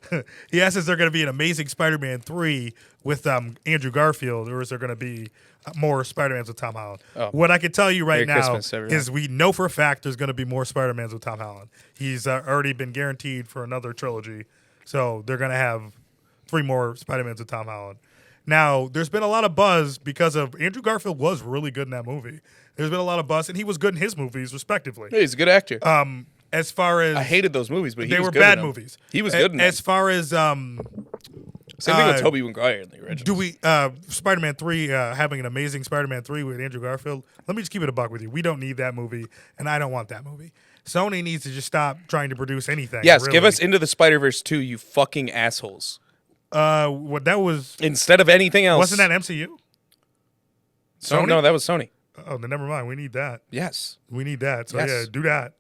he asks, is there going to be an Amazing Spider-Man 3 with Andrew Garfield, or is there going to be more Spider-Mans with Tom Holland. Oh. What I can tell you right Merry now Christmas, everyone. is we know for a fact there's going to be more Spider-Mans with Tom Holland. He's already been guaranteed for another trilogy, so they're going to have 3 more Spider-Mans with Tom Holland. Now, there's been a lot of buzz because of Andrew Garfield was really good in that movie. There's been a lot of buzz, and he was good in his movies, respectively. Yeah, he's a good actor. As far as I hated those movies, but they was were good bad in them. movies. He was good in them. As far as Same thing with Tobey Maguire in the original. do we Spider-Man 3 having an amazing Spider-Man 3 with Andrew Garfield? Let me just keep it a buck with you. We don't need that movie, and I don't want that movie. Sony needs to just stop trying to produce anything. Yes, really. give us Into the Spider-Verse 2, you fucking assholes. What that was Instead of anything else. wasn't that MCU? Sony? No, that was Sony. Oh, then never mind. We need that. Yes. We need that. So Yes. yeah, do that.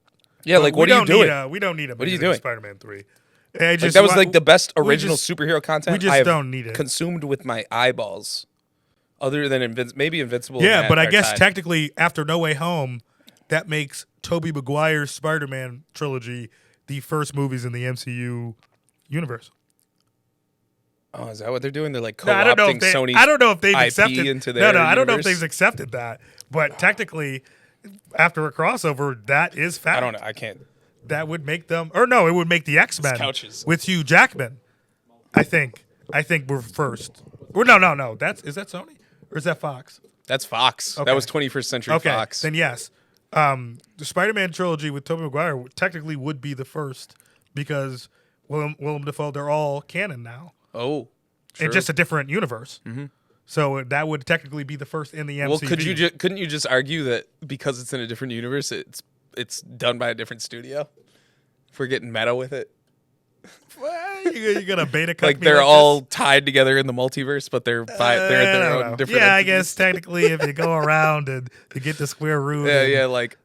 Yeah, But like, what are you doing? We don't need a What are you amazing doing? Spider-Man 3. Like, that was like the best original just- superhero content we just I have don't need it. consumed with my eyeballs. Other than maybe Invincible. Yeah, and but I Avatar guess tied. technically after No Way Home, that makes Tobey Maguire's Spider-Man trilogy the first movies in the MCU universe. Oh, is that what they're doing? They're like No, co-opting I don't know if they. Sony's I don't know if they've IP accepted. into their No, I don't know if universe. they've accepted that. But technically, after a crossover, that is fact. I don't know. I can't. That would make them, or no, it would make the X-Men couches. with Hugh Jackman. I think we're first. Or no. Is that Sony or is that Fox? That's Fox. Okay. That was 21st Century Okay, Fox. then yes. The Spider-Man trilogy with Tobey Maguire technically would be the first because Willem Dafoe, they're all canon now. Oh, In true. just a different universe. Mm-hmm. So that would technically be the first in the MCU. Well, couldn't you just argue that because it's in a different universe, it's done by a different studio? If we're getting meta with it, Well, you're gonna beta cut like me they're like all this? tied together in the multiverse, but they're I their don't own know. different. Yeah, I entities. guess technically, if you go around and you get the square root. Yeah, and- yeah. Like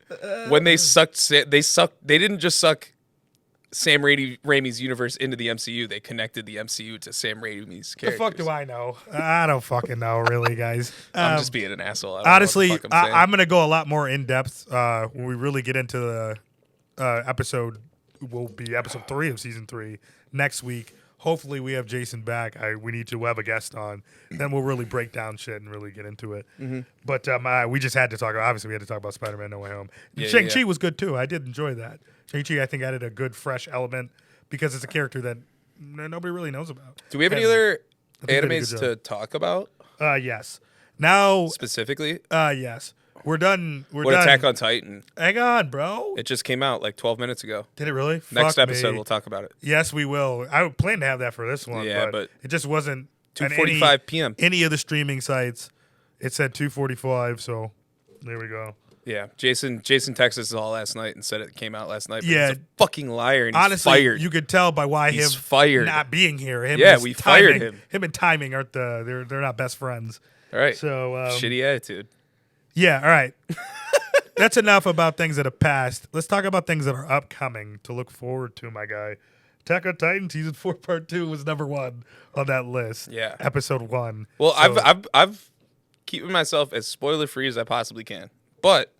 when they sucked. They didn't just suck Sam Raimi's universe into the MCU. They connected the MCU to Sam Raimi's The characters. fuck do I know? I don't fucking know, really, guys. I'm just being an asshole. I don't know Honestly, what the fuck I'm saying. I'm gonna go a lot more in depth when we really get into the episode. Will be episode 3 of season 3 next week. Hopefully, we have Jason back. We need to have a guest on. Then we'll really break down shit and really get into it. Mm-hmm. But we just had to talk. Obviously, we had to talk about Spider-Man: No Way Home. Yeah, Shang-Chi yeah. was good too. I did enjoy that. Shang-Chi, I think, added a good, fresh element because it's a character that nobody really knows about. Do we have any And other they did a good animes job. to talk about Yes. Now, specifically? yes. We're done. We're What done. Attack on Titan? Hang on, bro. It just came out like 12 minutes ago. Did it really? Next Fuck episode, me. we'll talk about it. Yes, we will. I would plan to have that for this one. Yeah, but it just wasn't on 2:45 p.m. Any of the streaming sites. It said 2:45. So there we go. Yeah, Jason texted us all last night and said it came out last night. But Yeah. he's a fucking liar and he's Honestly, fired. you could tell by why He's him fired. not being here. Him Yeah, and his we fired timing- him. Him and timing aren't they're not best friends. All right. So Shitty attitude. Yeah, all right. That's enough about things that have passed. Let's talk about things that are upcoming to look forward to, my guy. Attack on Titan season 4 part 2 was number 1 on that list. Yeah. Episode 1. Well, So, I've keeping myself as spoiler free as I possibly can. But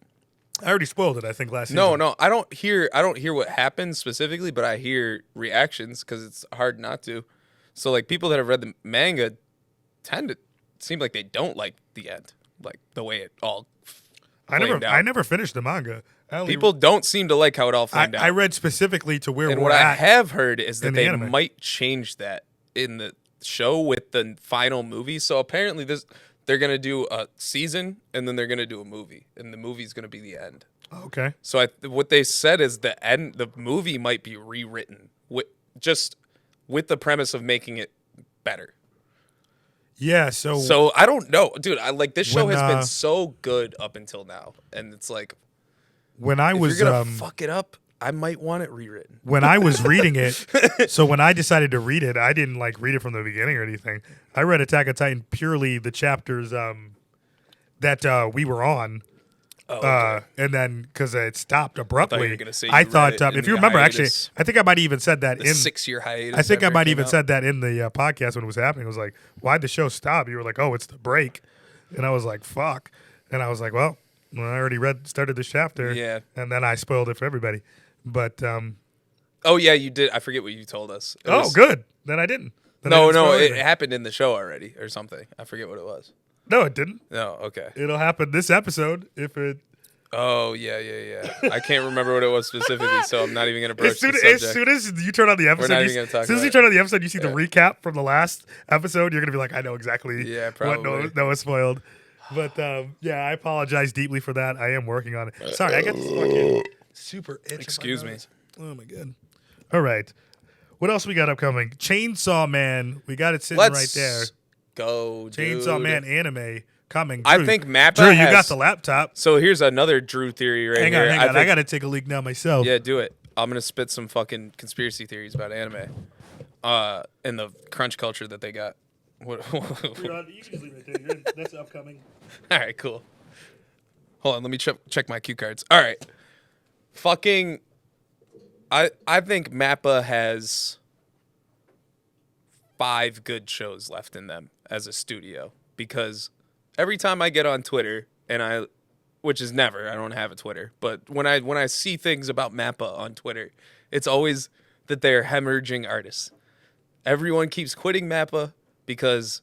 I already spoiled it, I think, last no, season. I don't hear what happens specifically, but I hear reactions because it's hard not to. So like people that have read the manga tend to seem like they don't like the end, like the way it all. flamed out. I never finished the manga. People don't seem to like how it all flamed out. I read specifically to where and we're what I at. have heard is in that the they anime. might change that in the show with the final movie. So apparently they're gonna do a season and then they're gonna do a movie, and the movie's gonna be the end. Okay. So what they said is the movie might be rewritten with the premise of making it better. Yeah, So I don't know, dude. This show When, has been so good up until now, and it's like when I if was you're gonna fuck it up, I might want it rewritten. when I was reading it, so when I decided to read it, I didn't like read it from the beginning or anything. I read Attack on Titan purely the chapters that we were on. Oh, okay. And then because it stopped abruptly, you were gonna say you I read thought it in if you the remember, hiatus. actually, I think I might have even said that The in 6-year hiatus. I think I after it might came even out. said that in the podcast when it was happening. I was like, "Why'd the show stop?" You were like, "Oh, it's the break," and I was like, "Fuck," and I was like, "Well, I already started this chapter, Yeah. and then I spoiled it for everybody." But Oh yeah, you did. I forget what you told us. It was- good. Then I didn't. Then I No, didn't spoil it anything. happened in the show already or something. I forget what it was. No, it didn't. No, okay. It'll happen this episode if it. Oh, yeah. I can't remember what it was specifically, so I'm not even going to broach the subject. As soon as you turn on the episode, not even gonna talk as soon as about you it. turn on the episode, you see the recap from the last episode. You're gonna be like, I know exactly what probably. Noah spoiled. But yeah, I apologize deeply for that. I am working on it. Sorry, I got this fucking super itch. Excuse me. Oh my god. All right. What else we got upcoming? Chainsaw Man. We got it sitting Let's right there. go, dude. Chainsaw Man anime coming. I Drew, think Mappa Drew, you has- got the laptop. So here's another Drew theory right Hang here. on. I think- got to take a leak now myself. Yeah, do it. I'm going to spit some fucking conspiracy theories about anime and the crunch culture that they got. What? You can just leave it there. That's upcoming. All right, cool. Hold on, let me check my cue cards. All right. Fucking I think Mappa has 5 good shows left in them as a studio because every time I get on Twitter and which is never, I don't have a Twitter, but when I see things about Mappa on Twitter, it's always that they're hemorrhaging artists. Everyone keeps quitting Mappa because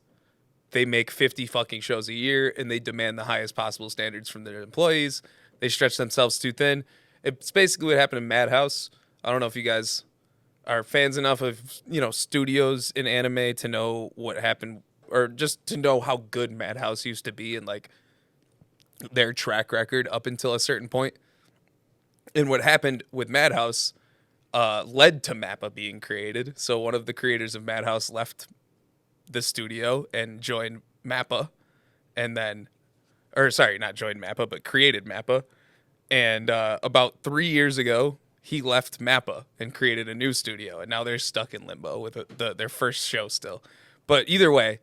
they make 50 fucking shows a year and they demand the highest possible standards from their employees. They stretch themselves too thin. It's basically what happened in Madhouse. I don't know if you guys are fans enough of, studios in anime to know what happened or just to know how good Madhouse used to be and like their track record up until a certain point. And what happened with Madhouse led to Mappa being created. So one of the creators of Madhouse left the studio and joined Mappa and then, not joined Mappa, but created Mappa. And about 3 years ago, he left Mappa and created a new studio. And now they're stuck in limbo with their first show still. But either way,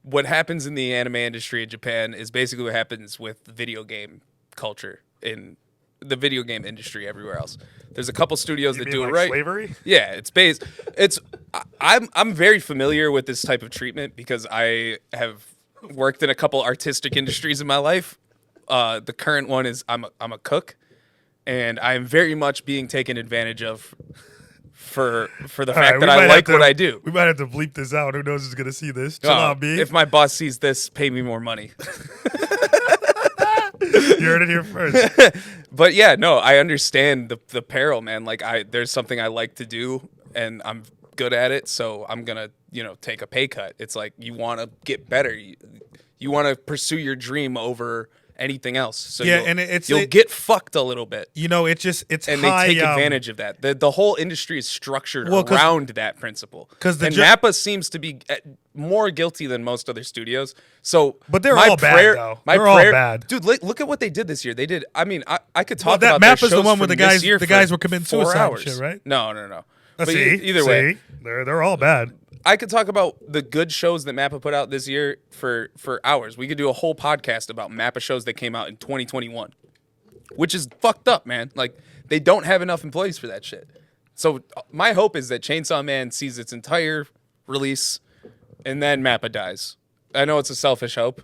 what happens in the anime industry in Japan is basically what happens with video game culture in the video game industry everywhere else. There's a couple studios that do it right. Slavery? Yeah, I'm very familiar with this type of treatment because I have worked in a couple artistic industries in my life. The current one is I'm a cook, and I am very much being taken advantage of for the fact that I like what I do. We might have to bleep this out. Who knows who's gonna see this? Chill Oh, out, B. if my boss sees this, pay me more money. You heard it here first. But yeah, no, I understand the peril, man. Like there's something I like to do and I'm good at it, so I'm gonna, take a pay cut. It's like you want to get better. You want to pursue your dream over anything else. So Yeah, you'll get fucked a little bit. It's And high, they take advantage of that. The whole industry is structured 'cause- around that principle. Because Mappa seems to be more guilty than most other studios. So, But they're all bad, though. They're all bad. Dude. Look at what they did this year. They did. I mean, I could talk that about their Mappa's the shows one where from the guys- this year the guys for were committing 4 suicide and hours. shit, right? No. But See, either way, they're all bad. I could talk about the good shows that Mappa put out this year for hours. We could do a whole podcast about Mappa shows that came out in 2021, which is fucked up, man. Like, they don't have enough employees for that shit. So my hope is that Chainsaw Man sees its entire release and then Mappa dies. I know it's a selfish hope.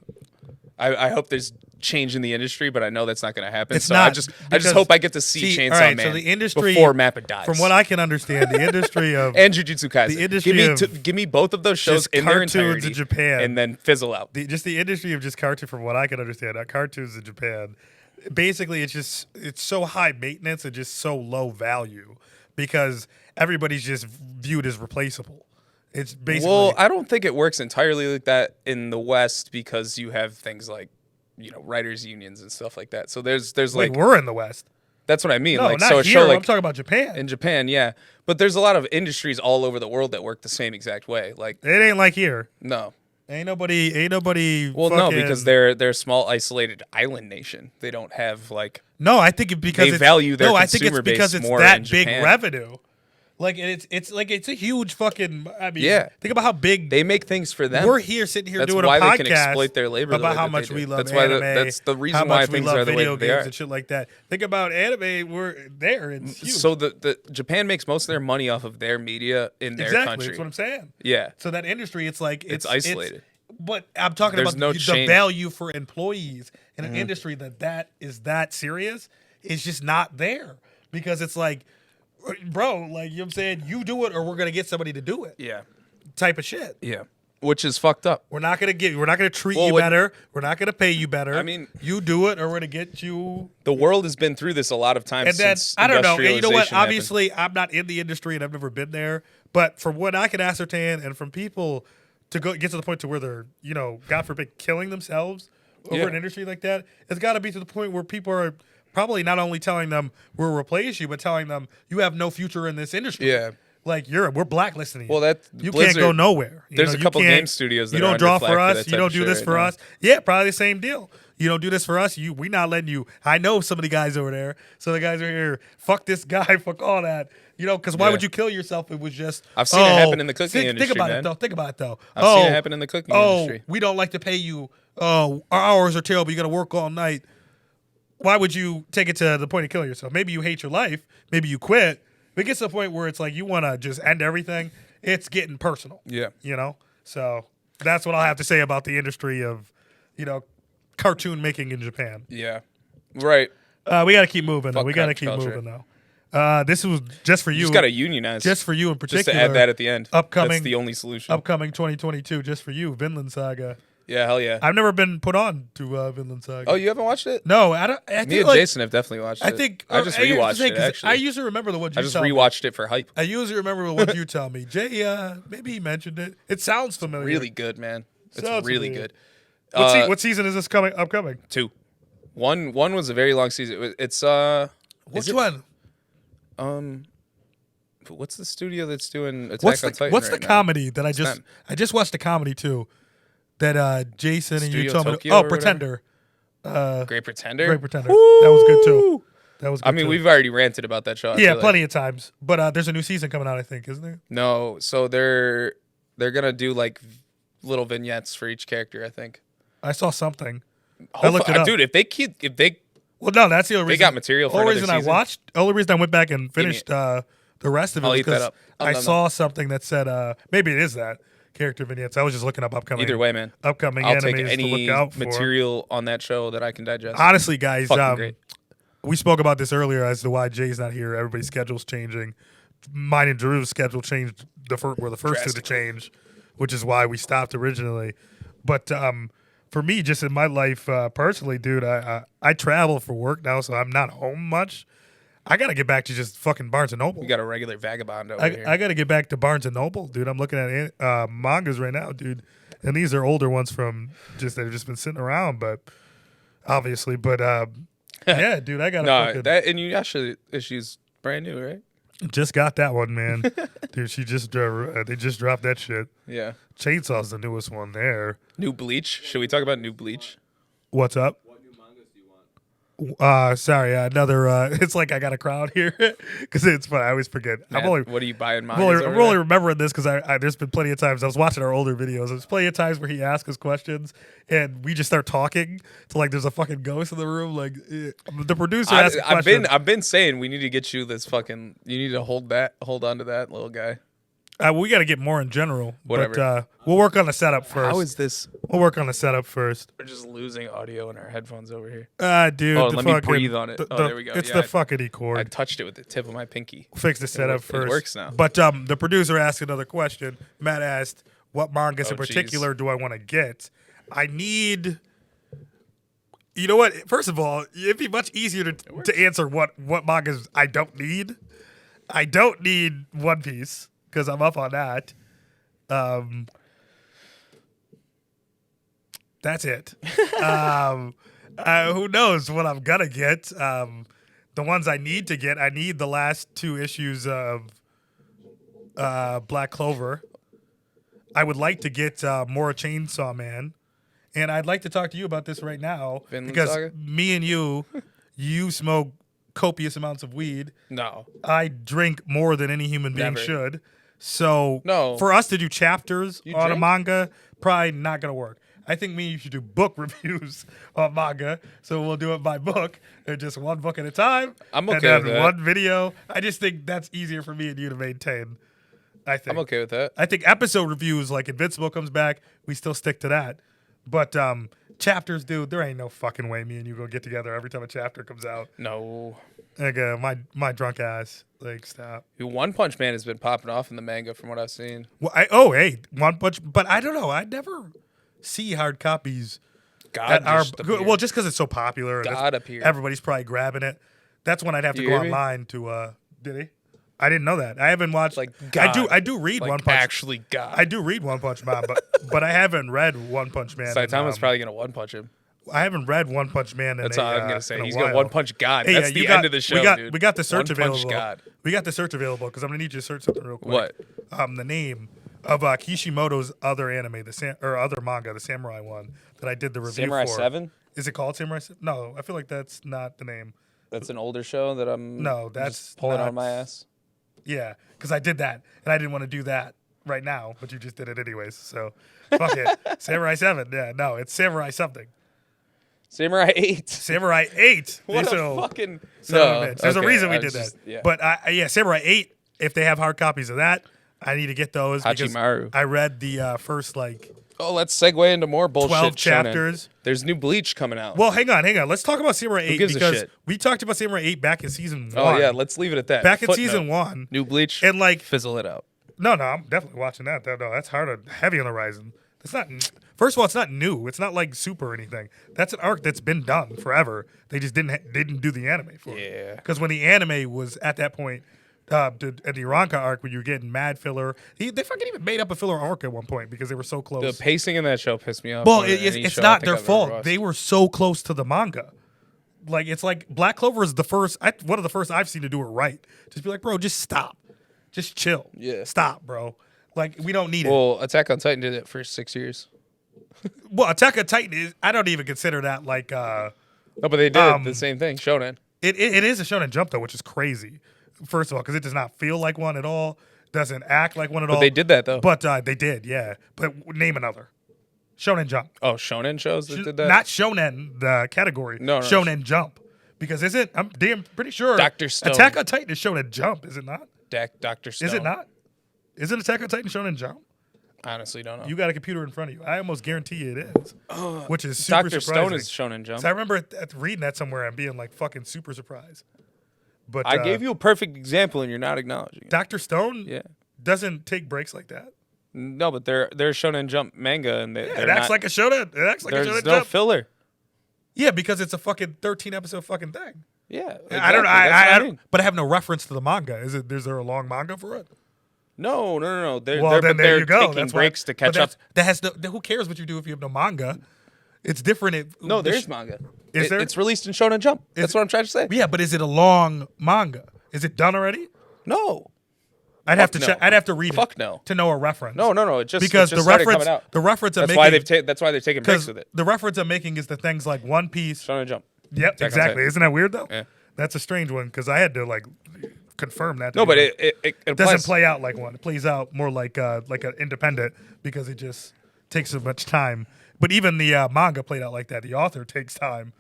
I hope there's change in the industry, but I know that's not going to happen. It's so not, I just hope I get to see Chainsaw all right, Man so the industry, before Mappa dies. From what I can understand, the industry of and Jujutsu Kaisen. the industry give me both of those shows just in their cartoons entirety in Japan. and then fizzle out. the industry of just cartoon, from what I can understand, cartoons in Japan, basically it's so high maintenance and just so low value because everybody's just viewed as replaceable. It's basically I don't think it works entirely like that in the West because you have things like, writers unions and stuff like that. So there's like we're in the West. that's what I mean. No, like not so a here. show like I'm talking about Japan. in Japan, yeah. But there's a lot of industries all over the world that work the same exact way. Like It ain't like here. no. Ain't nobody. Well, no, fucking- because they're a small isolated island nation. They don't have like No, I think because They value their I think it's consumer base because it's more that in big Japan. revenue. Like it's a huge fucking. I mean, Yeah. think about how big they make things for them. we're here sitting here That's doing why a they podcast can exploit their labor the about way how that they much do. we love That's why anime. that's the reason how why much we things love are the way video that they games are. and shit like that. Think about anime. We're there. It's huge. So the Japan makes most of their money off of their media in their exactly, country. that's what I'm saying. Yeah. So that industry, it's like It's isolated. but I'm talking There's about no the chain. value for employees in an industry that is that serious is just not there because it's like, bro, like you know what I'm saying, you do it or we're gonna get somebody to do it, Yeah. type of shit. Yeah. which is fucked up. We're not gonna treat you better. We're not gonna pay you better. I mean, you do it, or we're gonna get you. The world has been through this a lot of times. And then since I don't know. And you know what? industrialization happened. Obviously, I'm not in the industry, and I've never been there. But from what I can ascertain, and from people to get to the point to where they're, God forbid, killing themselves over an industry like that, it's got to be to the point where people are probably not only telling them we'll replace you, but telling them you have no future in this industry. Yeah. Like we're blacklisting you. Well, you Blizzard, can't go nowhere. There's a couple game studios that you don't are draw under for flack us. that You don't type do of this shit for right us. Yeah, probably the same deal. You don't do this for us. We not letting you. I know some of the guys over there. So the guys are here. Fuck this guy. Fuck all that. Because why would you kill yourself? It was just. I've seen it happen in the cooking industry. Think about man. it though. Think about it though. I've seen it happen in the cooking industry. We don't like to pay you. Our hours are terrible. You got to work all night. Why would you take it to the point of killing yourself? Maybe you hate your life. Maybe you quit. But it gets to the point where it's like you want to just end everything. It's getting personal. Yeah. So that's what I'll have to say about the industry of, cartoon making in Japan. Yeah. Right. We got to keep moving, though. Fuck We got to crunch keep culture. moving, though. This was just for you. You just got to unionize. Just for you in particular. Just to add that at the end. Upcoming. That's the only solution. Upcoming 2022, just for you, Vinland Saga. Yeah, hell yeah. I've never been put on to Vinland Saga. Oh, you haven't watched it? No, I don't. Me and Jason have definitely watched it. I think I just rewatched it, 'cause actually. I usually remember the ones you I just tell me. rewatched it for hype. I usually remember the ones you tell me. Jay, maybe he mentioned it. It sounds familiar. Really good, man. It's Sounds really familiar. good. What season is this upcoming? 2. One was a very long season. It's Which one? What's the studio that's doing Attack on Titan? What's the right now? comedy that I just watched the comedy too? That Jason and you Studio told me. Tokyo Oh, or Pretender. Great Pretender. Great Pretender. That was good too. That was. Good I mean, too. we've already ranted about that show. I yeah, feel like. plenty of times. But there's a new season coming out, I think, isn't there? No, so they're gonna do like little vignettes for each character. I think. I saw something. I looked it up. Dude, if they Well, no, that's the only reason. They got material for only another reason season. I watched. Only reason I went back and finished the rest of it I'll was eat that because up. I No. saw something that said maybe it is that character vignettes. I was just looking up upcoming. Either way, man. Upcoming I'll animes take to any look out for. material on that show that I can digest. Honestly, guys, Fucking great. we spoke about this earlier as to why Jay's not here. Everybody's schedule's changing. Mine and Drew's schedule changed. Were the first two to change, which is why we stopped originally. But for me, just in my life personally, dude, I travel for work now, so I'm not home much. I got to get back to just fucking Barnes & Noble. We got a regular vagabond over here. I got to get back to Barnes & Noble, dude. I'm looking at mangas right now, dude. And these are older ones from that have just been sitting around, but obviously. But yeah, dude, I got to No, fucking... that Inuyasha issue's brand new, right? Just got that one, man. Dude, they just dropped that shit. Yeah. Chainsaw's the newest one there. New Bleach. Should we talk about New Bleach? What's up? What new mangas do you want? Sorry, another. It's like I got a crowd here because it's fun. I always forget. Matt, what are you buying I'm mangas over only there? remembering this because there's been plenty of times I was watching our older videos. There's plenty of times where he asks us questions and we just start talking to like there's a fucking ghost in the room. Like the producer asks questions. I've been saying we need to get you this fucking. You need to hold on to that little guy. We got to get more in general. Whatever. But we'll work on the setup first. How is this? We'll work on the setup first. We're just losing audio in our headphones over here. Dude. Oh, the let me fucking- breathe on it. There we go. It's Yeah, the fucking I cord. touched it with the tip of my pinky. Fix the setup first. It works now. But the producer asked another question. Matt asked, "What mangas in Oh, particular do I want to get?" I need. You know what? First of all, it'd be much easier to answer what mangas I don't need. I don't need One Piece because I'm up on that. That's it. Who knows what I'm gonna get? The ones I need to get, I need the last 2 issues of Black Clover. I would like to get more Chainsaw Man, and I'd like to talk to you about this right now Vinland because Saga? me and you smoke copious amounts of weed. No. I drink more than any human being Never. should. So No. for us to do chapters You on a drink? manga, probably not gonna work. I think me and you should do book reviews on manga. So we'll do it by book, and just one book at a time. I'm okay and then with that. one video. I just think that's easier for me and you to maintain. I think. I'm okay with that. I think episode reviews, like Invincible comes back, we still stick to that. But chapters, dude, there ain't no fucking way me and you gonna get together every time a chapter comes out. No. Like my drunk ass. Like stop. One Punch Man has been popping off in the manga from what I've seen. Well, hey, One Punch, but I don't know. I never see hard copies God that are just appeared. well, just because it's so popular. And God appeared. Everybody's probably grabbing it. That's when I'd have to You go hear me? online to. Did he? I didn't know that. I haven't watched. Like I do read like One Punch. actually God. I do read One Punch Man, but I haven't read One Punch Man. Saitama's probably gonna One Punch him. I haven't read One Punch Man. That's all I'm gonna say. He's gonna gonna One Punch God. That's the end of the show, dude. We got the search One Punch available. God. We got the search available because I'm gonna need you to search something real quick. What? The name of Kishimoto's other anime, or other manga, the Samurai one that I did the review Samurai for. 7? Is it called Samurai 7? No, I feel like that's not the name. That's an older show that I'm No, that's just pulling not- on my ass. Yeah, because I did that, and I didn't want to do that right now, but you just did it anyways. So, fuck it. Samurai 7. Yeah, no, it's Samurai something. Samurai 8. Samurai 8. What So- a fucking... son of a bitch. There's a okay, reason we I did was that. just- yeah. But yeah, Samurai 8, if they have hard copies of that, I need to get those Hachimaru. because I read the first like Oh, let's segue into more bullshit 12 shonen. chapters. There's new Bleach coming out. Well, hang on. Let's talk about Samurai 8 gives a because shit? we talked about Samurai 8 back in season 1. Oh, yeah, let's leave it at that. Back in Footnote. season 1. New Bleach, And like fizzle it out. no, I'm definitely watching that. No, that's heavy on the horizon. It's not. First of all, it's not new. It's not like Super or anything. That's an arc that's been done forever. They just didn't do the anime for it. Yeah. Because when the anime was at that point, at the Iranka arc, when you were getting mad filler, they fucking even made up a filler arc at one point because they were so close. The pacing in that show pissed me off. Well, more than it's any it's show I not think their I've ever fault. watched. They were so close to the manga. Like it's like Black Clover is the first, one of the first I've seen to do it right. Just be like, bro, just stop, just chill. Yeah. Stop, bro. Like we don't need it. Well, Attack on Titan did it for 6 years. Well, Attack on Titan is. I don't even consider that like. No, but they did the same thing. Shonen. It is a Shonen Jump though, which is crazy. First of all, because it does not feel like one at all. Doesn't act like one at all. But they did that though. But they did, yeah. But name another. Shonen Jump. Oh, Shonen shows that did that. Not Shonen, the category. No. Shonen Jump. Because I'm damn pretty sure Dr. Stone. Attack on Titan is Shonen Jump, is it not? Dr. Stone. Is it not? Isn't Attack on Titan Shonen Jump? I honestly don't know. You got a computer in front of you. I almost guarantee you it is. Which is super Dr. surprising. Stone is Shonen Jump. So I remember reading that somewhere and being like fucking super surprised. But I gave you a perfect example and you're not acknowledging it. Dr. Stone Yeah. doesn't take breaks like that. No, but they're Shonen Jump manga and It acts like a shonen. It acts like a there's shonen no jump. filler. Yeah, because it's a fucking 13 episode fucking thing. Yeah. I don't know. exactly. That's I what don't, mean. but I have no reference to the manga. Is there a long manga for it? No. Well, then there you go. Taking That's breaks to but catch up. That has no. Who cares what you do if you have no manga? It's different. No, there's manga. Is there? It's released in Shonen Jump. That's what I'm trying to say. Yeah, but is it a long manga? Is it done already? No. I'd have to no. check. I'd have to read Fuck it no. to know a reference. No. It just because it just the started reference, coming out. the reference I'm That's making. why that's why they're taking breaks with it. The reference I'm making is the things like One Piece. Shonen Jump. Yep, Attack on exactly. Titan. Isn't that weird though? Yeah. That's a strange one because I had to like confirm that. No, but it It doesn't play out like one. It plays out more like an independent because it just takes so much time. But even the manga played out like that. The author takes time.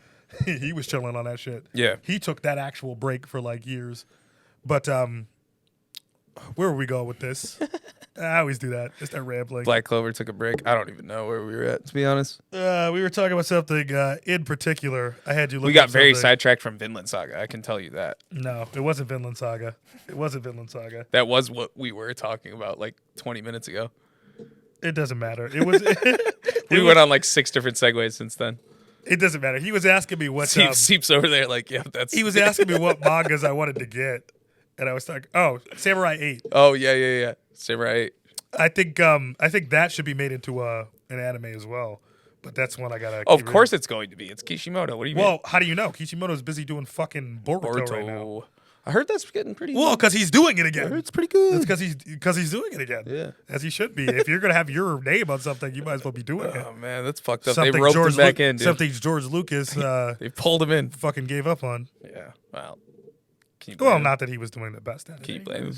He was chilling on that shit. Yeah. He took that actual break for like years. But where were we going with this? I always do that. Just that rambling. Black Clover took a break. I don't even know where we were at, to be honest. We were talking about something in particular. I had you look We got up very something. sidetracked from Vinland Saga. I can tell you that. No, it wasn't Vinland Saga. It wasn't Vinland Saga. That was what we were talking about like 20 minutes ago. It doesn't matter. It was. We went on like 6 different segues since then. It doesn't matter. He was asking me what. Seeps over there like, yeah, that's... He was asking me what mangas I wanted to get, and I was like, "Oh, Samurai 8." Oh, yeah. Samurai 8. I think that should be made into an anime as well. But that's one I gotta. Of keep course reading. it's going to be. It's Kishimoto. What do you Well, how do you know? Kishimoto's busy doing fucking Boruto mean? right now. Boruto. I heard that's getting pretty... Well, because he's doing it again. it's pretty good. It's because he's doing it again. Yeah. As he should be. If you're gonna have your name on something, you might as well be doing it. Oh, man, that's fucked up. Something They roped him back in, dude. Something George Lucas They pulled him in. fucking gave up on. Yeah, well... Can you blame Well, him? not that he was doing the best at it. Can you blame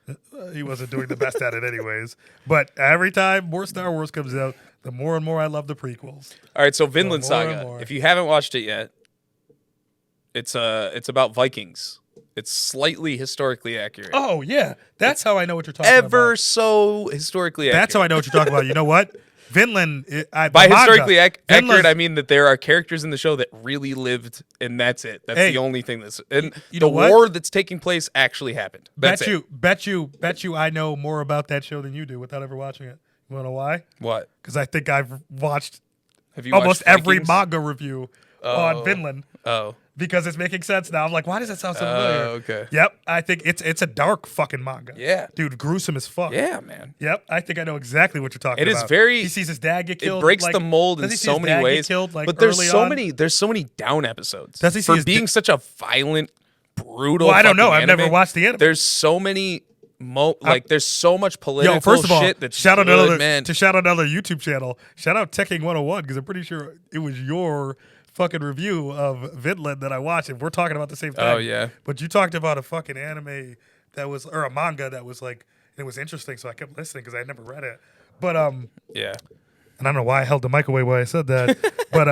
him? He wasn't doing the best at it anyways. But every time more Star Wars comes out, the more and more I love the prequels. All right, so Vinland more and Saga. more. If you haven't watched it yet, it's about Vikings. It's slightly historically accurate. Oh yeah, that's how I know what you're talking Ever about. so historically accurate. That's how I know what you're talking about. You know what? Vinland. By historically accurate, Vinland's- I mean that there are characters in the show that really lived, and that's it. That's Hey, the only thing that's. And you the know what? war that's taking place actually happened. That's Bet you. I know more about that show than you do without ever watching it. You want to know why? What? Because I think I've watched Have you almost watched every Vikings? manga review on Vinland. Oh. Because it's making sense now. I'm like, why does that sound so familiar? Okay. Yep, I think it's a dark fucking manga. Yeah. Dude, gruesome as fuck. Yeah, man. Yep, I think I know exactly what you're talking It about. is very. He sees his dad get killed. It breaks like, the mold in doesn't he see so his many dad get ways. killed, like, but there's early so on? many. There's so many down episodes. Does he see for his being da- such a violent, brutal? Well, I don't know. fucking I've never anime, watched the anime. There's so many. There's so much political First of all, shit that's shout out good, another man. to shout out another YouTube channel. Shout out Teching 101 because I'm pretty sure it was your fucking review of Vinland that I watched, and we're talking about the same thing. Oh, yeah. But you talked about a fucking anime that was, or a manga that was like, it was interesting, so I kept listening because I had never read it. But Yeah. and I don't know why I held the mic away while I said that. But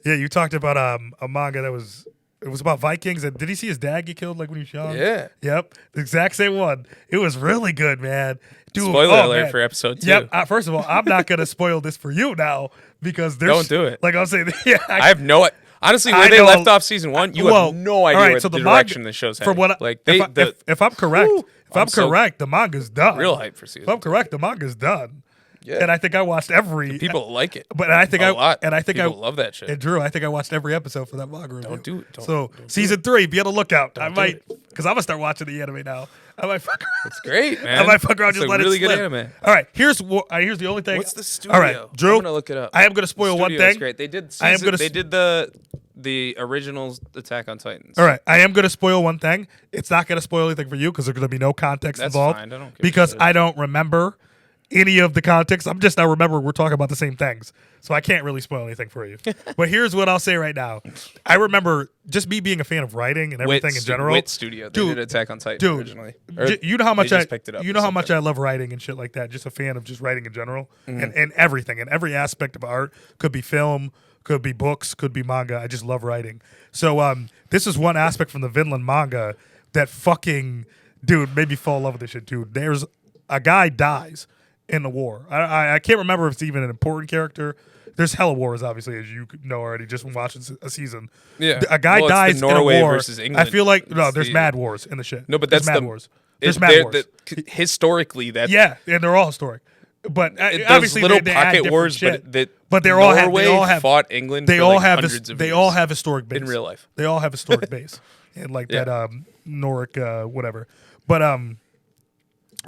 yeah, you talked about a manga that was. It was about Vikings, and did he see his dad get killed like when he was young? Yeah. Yep. The exact same one. It was really good, man. Dude, Spoiler alert man. for episode 2. Yep. First of all, I'm not gonna spoil this for you now because there's Don't do it. Like I was saying, yeah. I have no. Honestly, where I they know- left off season 1, you well, have no idea all right, what so the manga- direction the show's heading. From what like if I'm correct, Woo! if I'm so correct, the manga's done. real hype for season If I'm correct, the manga's done. Yeah. And I think I watched every People like it. But I think a lot. and I think People love that shit. And Drew, I think I watched every episode for that manga review. Don't season 3, be on the lookout. I do might, because I'm gonna start watching the anime now. I might fuck around. It's great, man. I might fuck around, It's just a let really it slip. good anime. All right, here's the only thing. What's the studio? All right, Drew, I'm gonna look it up. I am gonna spoil one Studio's thing. Great. They did. I am gonna They did the original Attack on Titans. All right, I am gonna spoil one thing. It's not gonna spoil anything for you because there's gonna be no context That's involved. fine. I don't give a because shit. I don't remember any of the context. I'm just now remembering we're talking about the same things, so I can't really spoil anything for you. But here's what I'll say right now. I remember just me being a fan of writing and everything in general. Wit Studio. They Dude, did Attack on Titan dude, originally. You know how much they I just picked it up you or know how much something. I love writing and shit like that. Just a fan of just writing in general Mm-hmm. and everything and every aspect of art. Could be film, could be books, could be manga. I just love writing. So this is one aspect from the Vinland manga that fucking dude made me fall in love with this shit, dude. There's a guy dies in the war. I can't remember if it's even an important character. There's hella wars, obviously, as you know already, just from watching a season. Yeah. A guy Well, it's the dies Norway in a war. versus England. I feel like no, It's there's the- mad wars in the shit. No, but There's that's mad the wars. There's mad wars. Historically, that's Yeah, and they're all historic. But there's obviously little they add pocket different wars, shit. but they Norway all have fought England. They for all like have hundreds of they years. all have historic base in real life. They all have historic base and like Yeah. that Noric whatever. But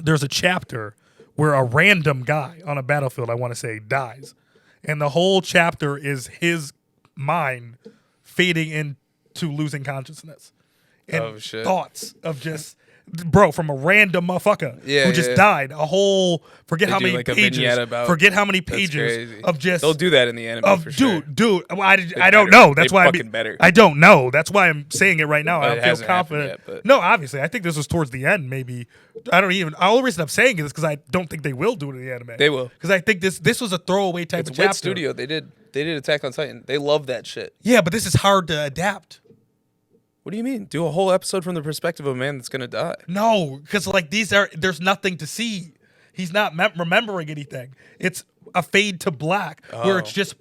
there's a chapter where a random guy on a battlefield, I want to say, dies, and the whole chapter is his mind fading into losing consciousness and Oh, shit. thoughts of just. Bro, from a random motherfucker Yeah, who just yeah. died. A whole forget They how do, many like, a pages. vignette about- Forget how many That's pages crazy. of just They'll do that in the anime of for sure. dude. Well, I don't better. know. That's They why fucking better. I don't know. That's why I'm saying it right now. Well, I it feel hasn't happened confident. yet, but- No, obviously, I think this was towards the end. Maybe I don't even. The only reason I'm saying it is because I don't think they will do it in the anime. They will. because I think this was a throwaway type It's of Wit chapter. Studio. They did Attack on Titan. They love that shit. Yeah, but this is hard to adapt. What do you mean? Do a whole episode from the perspective of a man that's gonna die. No, because like there's nothing to see. He's not remembering anything. It's a fade to black where it's just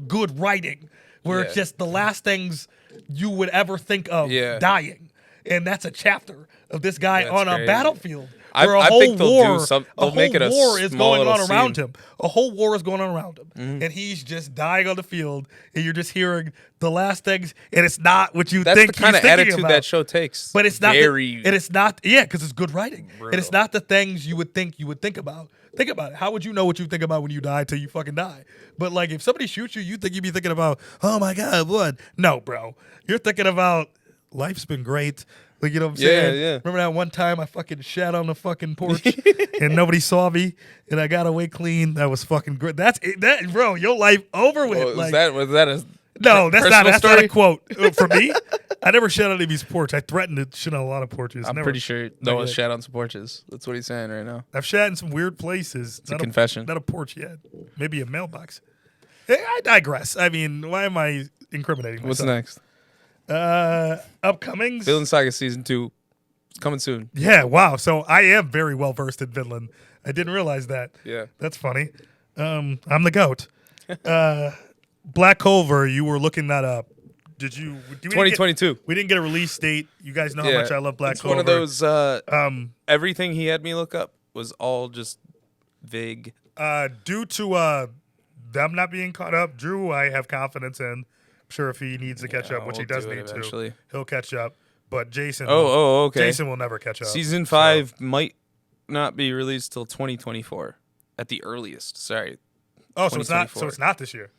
good writing, where it's Yeah. just the last things you would ever think of Yeah. dying, and that's a chapter of this guy That's on a crazy. babattlefield. I- Where a I whole think they'll do war, some- a they'll whole make it a war is small going on little around scene. him. A whole war is going on around him, and he's just dying on the field, and you're just hearing the last things, and it's not what you That's think the kind he's of thinking attitude about. that show takes. But it's not very. and it's not because it's good writing. And it's Brutal. not the things you would think about. Think about it. How would you know what you think about when you die till you fucking die? But like if somebody shoots you, you think you'd be thinking about, oh my God, what? No, bro. You're thinking about life's been great. Like, you know what I'm saying? Yeah. Remember that one time I fucking shat on the fucking porch and nobody saw me and I got away clean? That was fucking great. That's it. That, bro, your life over with. was like, that a no, that's personal not story? a quote. For me, I never shat on anybody's porch. I threatened to shit on a lot of porches. I'm Never. pretty sure Not Noah yet. shat on some porches. That's what he's saying right now. I've shat in some weird places. It's a confession. Not a porch yet. Maybe a mailbox. Hey, I digress. I mean, why am I incriminating myself? What's next? Upcomings? Vinland Saga season 2. It's coming soon. Yeah, wow. So I am very well versed in Vinland. I didn't realize that. Yeah. That's funny. I'm the goat. Black Clover, you were looking that up. Did you? 2022. We didn't get a release date. You guys know how much I love Black it's Clover. One of those. Everything he had me look up was all just vague. Due to them not being caught up, Drew, I have confidence in. I'm sure if he needs to catch up, which he does need to, he'll catch up. But Jason, okay. Jason will never catch up. Season 5 might not be released till 2024 at the earliest. Sorry. Oh, so it's not. So it's not this year.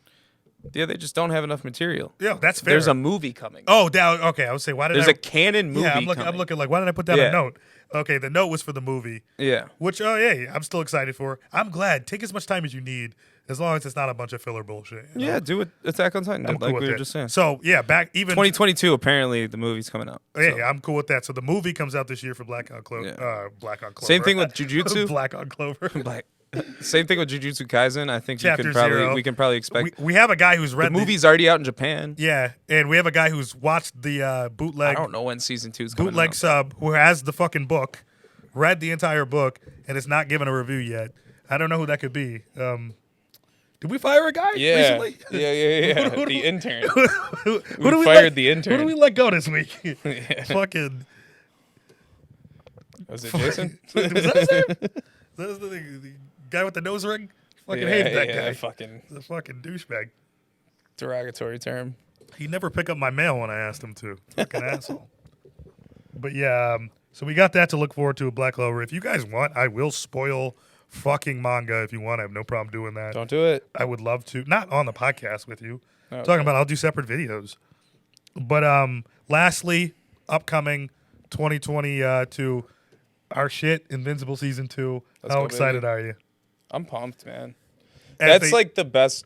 Yeah, they just don't have enough material. Yeah, that's fair. There's a movie coming. Oh, okay. I would say, why did There's a canon movie coming. I'm looking like, why did I put down a note? Okay, the note was for the movie. Yeah. Which, I'm still excited for. I'm glad. Take as much time as you need, as long as it's not a bunch of filler bullshit. You know? Yeah, do it. Attack on Titan. I'm cool like with we were it. just saying. So, back even 2022, apparently, the movie's coming out. Yeah, I'm cool with that. So the movie comes out this year for Black on Clover. Yeah. Black on Clover. Same thing with Jujutsu. Black on Clover. Same thing with Jujutsu Kaisen. I think Chapter we can probably expect. We have a guy who's read the movie's already out in Japan. Yeah, and we have a guy who's watched the bootleg. I don't know when season 2 is coming bootleg out. sub who has the fucking book, read the entire book, and is not given a review yet. I don't know who that could be. Did we fire a guy recently? Yeah. The intern. We fired the intern. Who do we let go this week? Fucking. Was it Jason? Was that his name? That was the guy with the nose ring? Fucking hated that guy. The fucking douchebag. Derogatory term. He never picked up my mail when I asked him to. Fucking asshole. But yeah, so we got that to look forward to with Black Clover. If you guys want, I will spoil fucking manga if you want. I have no problem doing that. Don't do it. I would love to. Not on the podcast with you. Okay. Talking about I'll do separate videos. But lastly, upcoming 2022, our shit, Invincible Season 2. How excited are you? I'm pumped, man. That's like the best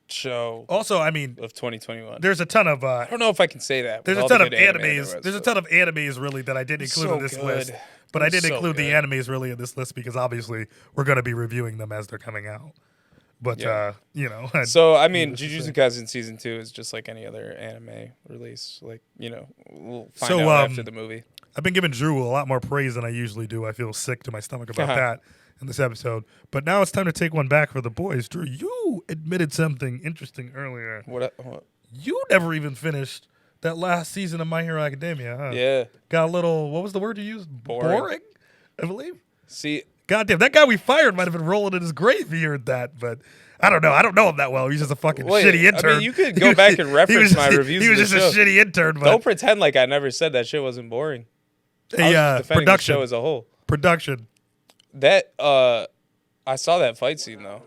show. Also, I mean, of 2021. There's a ton of. I don't know if I can say that. There's a ton of animes. There's a ton of animes really that I didn't include in this list. But I didn't include the animes really in this list because obviously we're going to be reviewing them as they're coming out. But you know. So I mean, Jujutsu Kaisen Season 2 is just like any other anime release. Like we'll find out after the movie. I've been giving Drew a lot more praise than I usually do. I feel sick to my stomach about that in this episode. But now it's time to take one back for the boys. Drew, you admitted something interesting earlier. What? You never even finished that last season of My Hero Academia, huh? Yeah. Got a little, what was the word you used? Boring, I believe. See. Goddamn, that guy we fired might have been rolling in his grave if he heard that, but I don't know. I don't know him that well. He's just a fucking shitty intern. I mean, you could go back and reference my reviews. He was just a shitty intern. But don't pretend like I never said that shit wasn't boring. Production the show as a whole. Production. That I saw that fight scene though.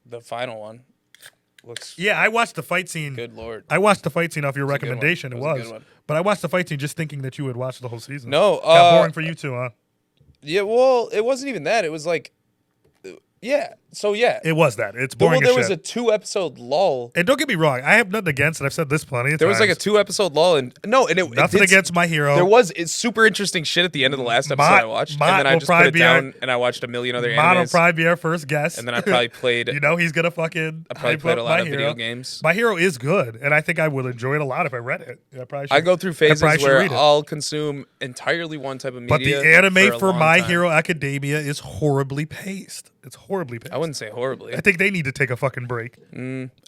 The final one looks. Yeah, I watched the fight scene. Good lord. I watched the fight scene off your recommendation. It was. But I watched the fight scene just thinking that you would watch the whole season. No, got boring for you too, huh? Yeah, well, it wasn't even that. It was like, yeah. So yeah, it was that. It's boring. Well, there was a 2-episode lull. And don't get me wrong, I have nothing against it. I've said this plenty of times. There was like a 2-episode lull, and nothing against My Hero. It's super interesting shit at the end of the last episode I watched, and then I just put it down and I watched a million other animes. Mon will probably be our first guest, and then I probably played. He's gonna fucking. I probably played a lot of video games. My Hero is good, and I think I would enjoy it a lot if I read it. I go through phases where I'll consume entirely one type of media. But the anime for My Hero Academia is horribly paced. It's horribly paced. I wouldn't say horribly. I think they need to take a fucking break.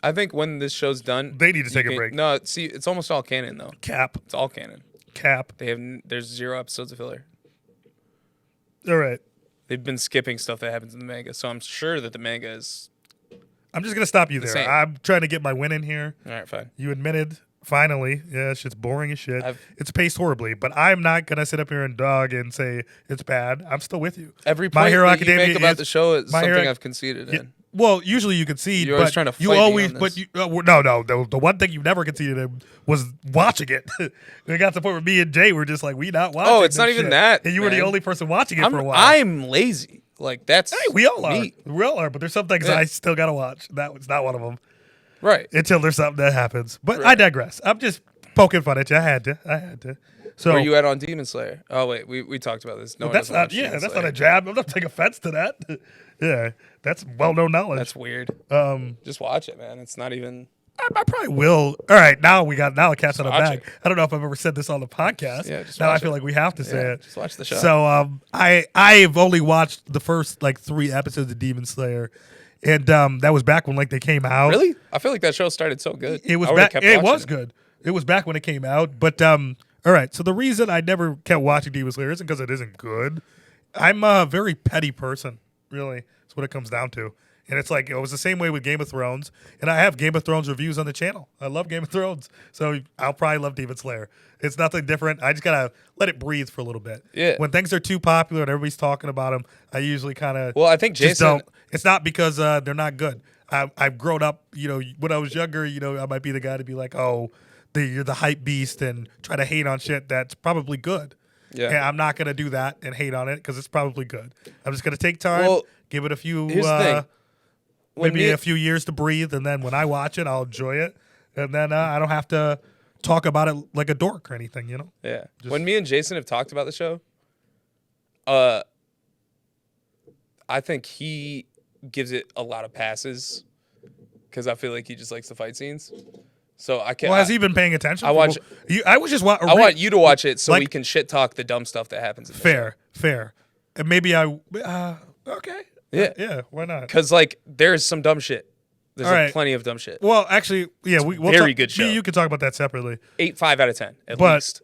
I think when this show's done, they need to take a break. No, see, it's almost all canon though. Cap. It's all canon. Cap. There's 0 episodes of filler. All right. They've been skipping stuff that happens in the manga, so I'm sure that the manga is. I'm just gonna stop you there. Same. I'm trying to get my win in here. All right, fine. You admitted. Finally, yeah, shit's boring as shit. It's paced horribly, but I'm not gonna sit up here and dog and say it's bad. I'm still with you. Every point that you make about the show is something I've conceded in. Well, usually you concede, You're always trying to fight me on this. But no. The one thing you never conceded in was watching it. It got to the point where me and Jay were just like, we not watching. Oh, it's not even that. And you were the only person watching it for a while. I'm lazy. Like that's. Hey, we all me. are. We all are. But there's some things I still gotta watch. That was not one of them. Right. Until there's something that happens. But I digress. I'm just poking fun at you. I had to. So where you at on Demon Slayer? Oh wait, we talked about this. No, that's not. Yeah, that's not a jab. I'm not taking offense to that. Yeah, that's well-known knowledge. That's weird. Just watch it, man. It's not even. I probably will. All right, now a cat's on a watch bag. it. I don't know if I've ever said this on the podcast. Yeah, just now I watch feel it. like we have to say Yeah, it. just watch the show. So I've only watched the first like 3 episodes of Demon Slayer, and that was back when like they came out. Really? I feel like that show started so good. It was I would've back. kept It watching was good. It was back when it came out. But all right. So the reason I never kept watching Demon Slayer isn't because it isn't good. I'm a very petty person. Really, that's what it comes down to. And it's like it was the same way with Game of Thrones. And I have Game of Thrones reviews on the channel. I love Game of Thrones, so I'll probably love Demon Slayer. It's nothing different. I just gotta let it breathe for a little bit. Yeah. When things are too popular and everybody's talking about them, I usually kind of Well, I think just Jason. don't. It's not because they're not good. I've grown up, when I was younger, I might be the guy to be like, oh, you're the hype beast and try to hate on shit that's probably good. Yeah. And I'm not going to do that and hate on it because it's probably good. I'm just going to take time, Well, give it a few, here's the thing. When maybe me- a few years to breathe. And then when I watch it, I'll enjoy it. And then I don't have to talk about it like a dork or anything, Yeah. Just- When me and Jason have talked about the show, I think he gives it a lot of passes because I feel like he just likes the fight scenes. So I can't. Well, has he been paying attention? I watch- I was just I want you to watch it so like- we can shit talk the dumb stuff that happens. In the fair. And maybe okay. Yeah. Yeah, why not? Because there's some dumb shit. There's All right. plenty of dumb shit. Well, actually, yeah, we'll very talk, good show. me and you can talk about that separately. 5 out of 10 at But- least.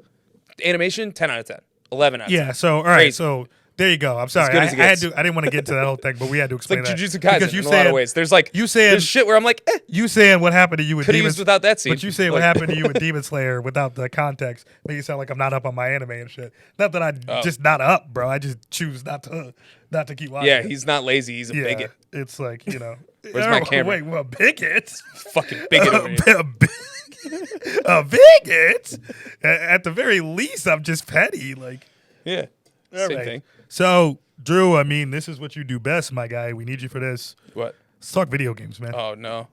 Animation 10 out of 10. 11 out of 10. Yeah, so all right, Crazy. so there you go. I'm sorry, good as it I gets. didn't want to get into that whole thing, but we had to It's like explain that. Jujutsu Kaisen Because you in a lot of ways. There's saying shit where I'm like, you saying what happened to you with could have Demon used without that scene. But you saying what Like- happened to you with Demon Slayer without the context make it sound like I'm not up on my anime and shit. Not that I'm just not up, bro. I just choose not to keep watching. Yeah, it. he's not lazy. He's a bigot. It's like Where's my camera? Wait, well, bigot. Fucking bigot over here. A bigot. At the very least, I'm just petty. Like, Yeah. all Same right. thing. So, Drew, I mean, this is what you do best, my guy. We need you for this. What? Let's talk video games, man. Oh, no.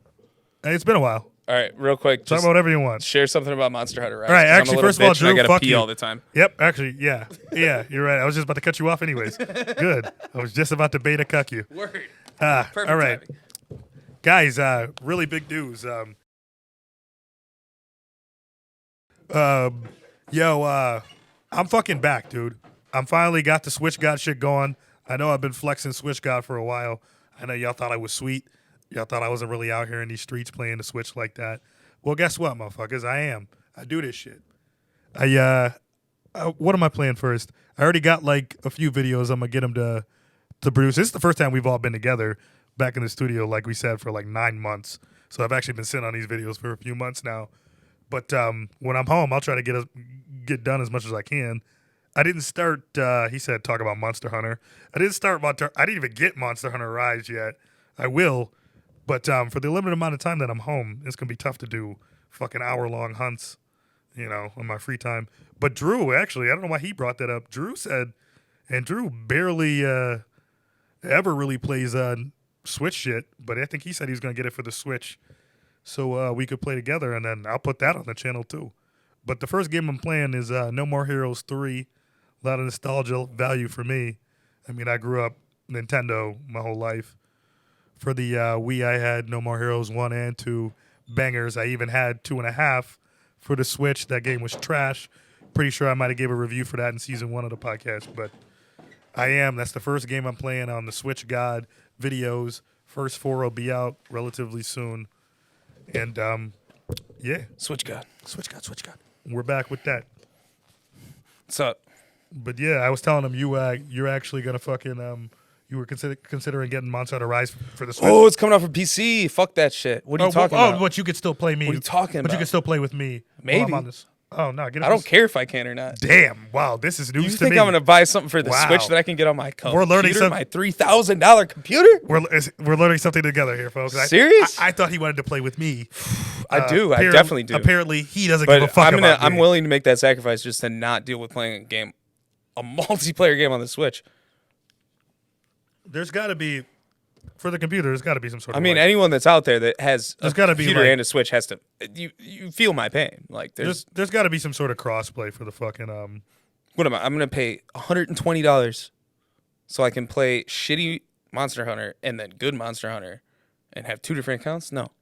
Hey, it's been a while. All right, real quick. Talk Just about whatever you want. share something about Monster Hunter Rise. All right, 'cause I'm a actually, little first of all, bitch and I Drew, gotta fuck pee you. all the time. Yep, actually, yeah. Yeah, you're right. I was just about to cut you off anyways. Good. I was just about to beta cuck you. Word. All right. Timing. Guys, really big news. I'm fucking back, dude. I'm finally got the Switch God shit going. I know I've been flexing Switch God for a while. I know y'all thought I was sweet. Y'all thought I wasn't really out here in these streets playing the Switch like that. Well, guess what, motherfuckers? I am. I do this shit. What am I playing first? I already got like a few videos. I'm gonna get them to produce. This is the first time we've all been together back in the studio, like we said, for like 9 months. So I've actually been sitting on these videos for a few months now. But when I'm home, I'll try to get done as much as I can. I didn't start. He said talk about Monster Hunter. I didn't start. I didn't even get Monster Hunter Rise yet. I will, but for the limited amount of time that I'm home, it's gonna be tough to do fucking hour-long hunts, on my free time. But Drew, actually, I don't know why he brought that up. Drew said, and Drew barely ever really plays Switch shit, but I think he said he was gonna get it for the Switch, so we could play together, and then I'll put that on the channel too. But the first game I'm playing is No More Heroes 3. A lot of nostalgia value for me. I mean, I grew up Nintendo my whole life. For the Wii, I had No More Heroes 1 and 2 bangers. I even had 2.5 for the Switch. That game was trash. Pretty sure I might have gave a review for that in season 1 of the podcast. But that's the first game I'm playing on the Switch God videos. First 4 will be out relatively soon. And, yeah. Switch God. Switch God. We're back with that. What's up? But yeah, I was telling him you're actually gonna fucking you were considering getting Monster Hunter Rise for the Switch. Oh, it's coming out for PC. Fuck that shit. What are you talking about? but you could still play me. What are you talking But you about? can still play with me. Maybe. While I'm on this. Oh no, get it. I don't care if I can or not. Damn! Wow, this is news You to think me. I'm gonna buy something for the Wow. Switch that I can get on my computer? We're learning some- my $3,000 computer. We're learning something together here, folks. Serious? I thought he wanted to play with me. I do. I Apparently- definitely do. Apparently, he doesn't give a But fuck about me. I'm willing to make that sacrifice just to not deal with playing a multiplayer game on the Switch. There's got to be for the computer. There's got to be some sort of. I mean, like, anyone that's out there that has There's a gotta be, computer like- and a Switch has to. You feel my pain. Like there's got to be some sort of crossplay for the fucking what am I? I'm gonna pay $120 so I can play shitty Monster Hunter and then good Monster Hunter and have 2 different accounts? No.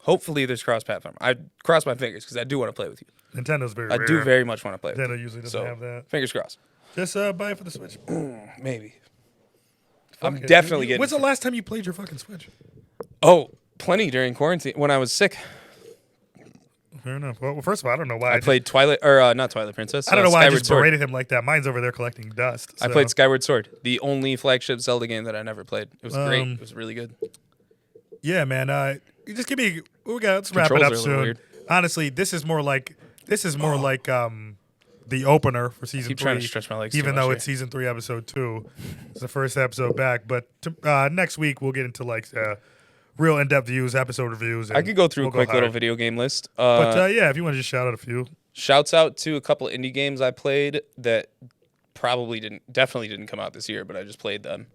Hopefully there's cross-platform. I cross my fingers because I do want to play with you. Nintendo's very I rare. do very much want to play with Nintendo you. usually doesn't have that. Fingers crossed. Just buy it for the Switch. Maybe. Fuck I'm it. definitely getting... When's the last time you played your fucking Switch? Oh, plenty during quarantine when I was sick. Fair enough. Well, first of all, I don't know why I played Twilight, or not Twilight Princess. I don't know why I Skyward just Sword. berated him like that. Mine's over there collecting dust. I so. played Skyward Sword, the only flagship Zelda game that I never played. It was great. It was really good. Yeah, man. You just give me. Let's wrap it Controls up are a little soon. weird. Honestly, this is more like the opener for season Keep 3. trying to stretch my legs. Even too much though here. it's season 3, episode 2. It's the first episode back. But next week we'll get into real in-depth views, episode reviews. I could go through a quick little video game list. But yeah, if you want to just shout out a few. Shouts out to a couple of indie games I played that definitely didn't come out this year, but I just played them.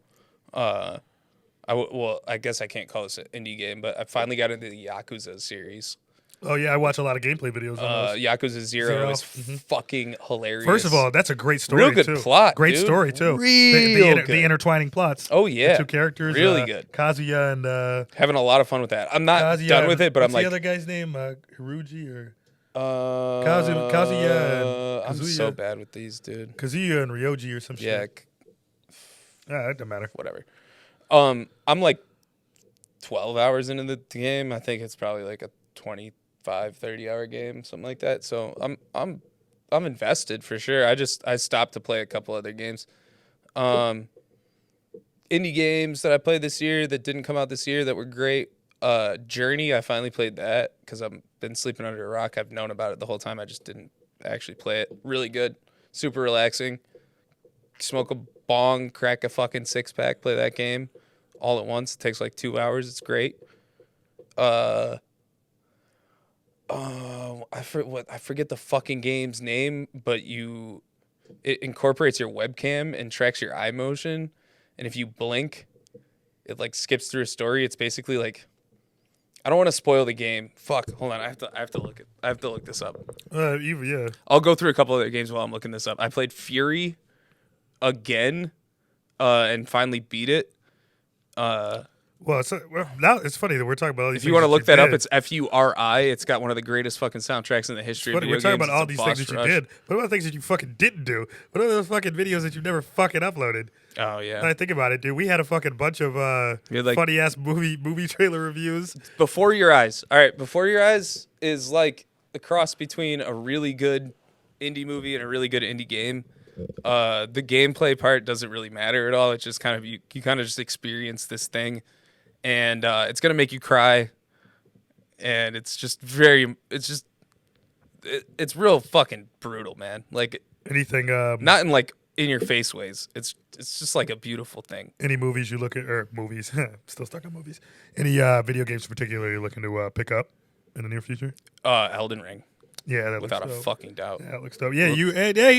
I guess I can't call this an indie game, but I finally got into the Yakuza series. Oh yeah, I watch a lot of gameplay videos on those. Yakuza Zero is fucking hilarious. First of all, that's a great story. Real good too. plot, Great dude. story too. Real good. The intertwining plots. Oh yeah, the two characters. really good. Kazuya and Having a lot of fun with that. I'm not Kazuya done with it, but I'm what's like the other guy's name, Hiruji or Kazuya. I'm Kazuya. so bad with these, dude. Kazuya and Ryoji or some Yeah, shit. Yeah, it doesn't matter. whatever. I'm like 12 hours into the game. I think it's probably like a 25-30 hour game, something like that. So I'm invested for sure. I stopped to play a couple other games. Indie games that I played this year that didn't come out this year that were great. Journey, I finally played that because I've been sleeping under a rock. I've known about it the whole time. I just didn't actually play it. Really good. Super relaxing. Smoke a bong, crack a fucking 6-pack, play that game all at once. It takes like 2 hours. It's great. I forget the fucking game's name, but it incorporates your webcam and tracks your eye motion, and if you blink, it like skips through a story. It's basically like, I don't want to spoil the game. Fuck, hold on. I have to look this up. Yeah. I'll go through a couple other games while I'm looking this up. I played Fury again, and finally beat it. Well, now it's funny that we're talking about all these If things you want to look that up, did. it's Furi. It's got one of the greatest fucking soundtracks in the history of Funny, video we're talking games. about all It's a these boss things that you rush. did. What about the things that you fucking didn't do? What are those fucking videos that you never fucking uploaded? Oh yeah. When I think about it, dude, we had a fucking bunch of had, like- funny ass movie trailer reviews. Before Your Eyes. All right, Before Your Eyes is like the cross between a really good indie movie and a really good indie game. The gameplay part doesn't really matter at all. It's just kind of you kind of just experience this thing, and it's gonna make you cry, and it's real fucking brutal, man. Like Anything? not in like in your face ways. It's just like a beautiful thing. Any movies you look at, or movies? Still stuck on movies. Any video games in particular you're looking to pick up in the near future? Elden Ring, Yeah, that without a looks dope. fucking doubt. Yeah, it looks dope. Yeah, you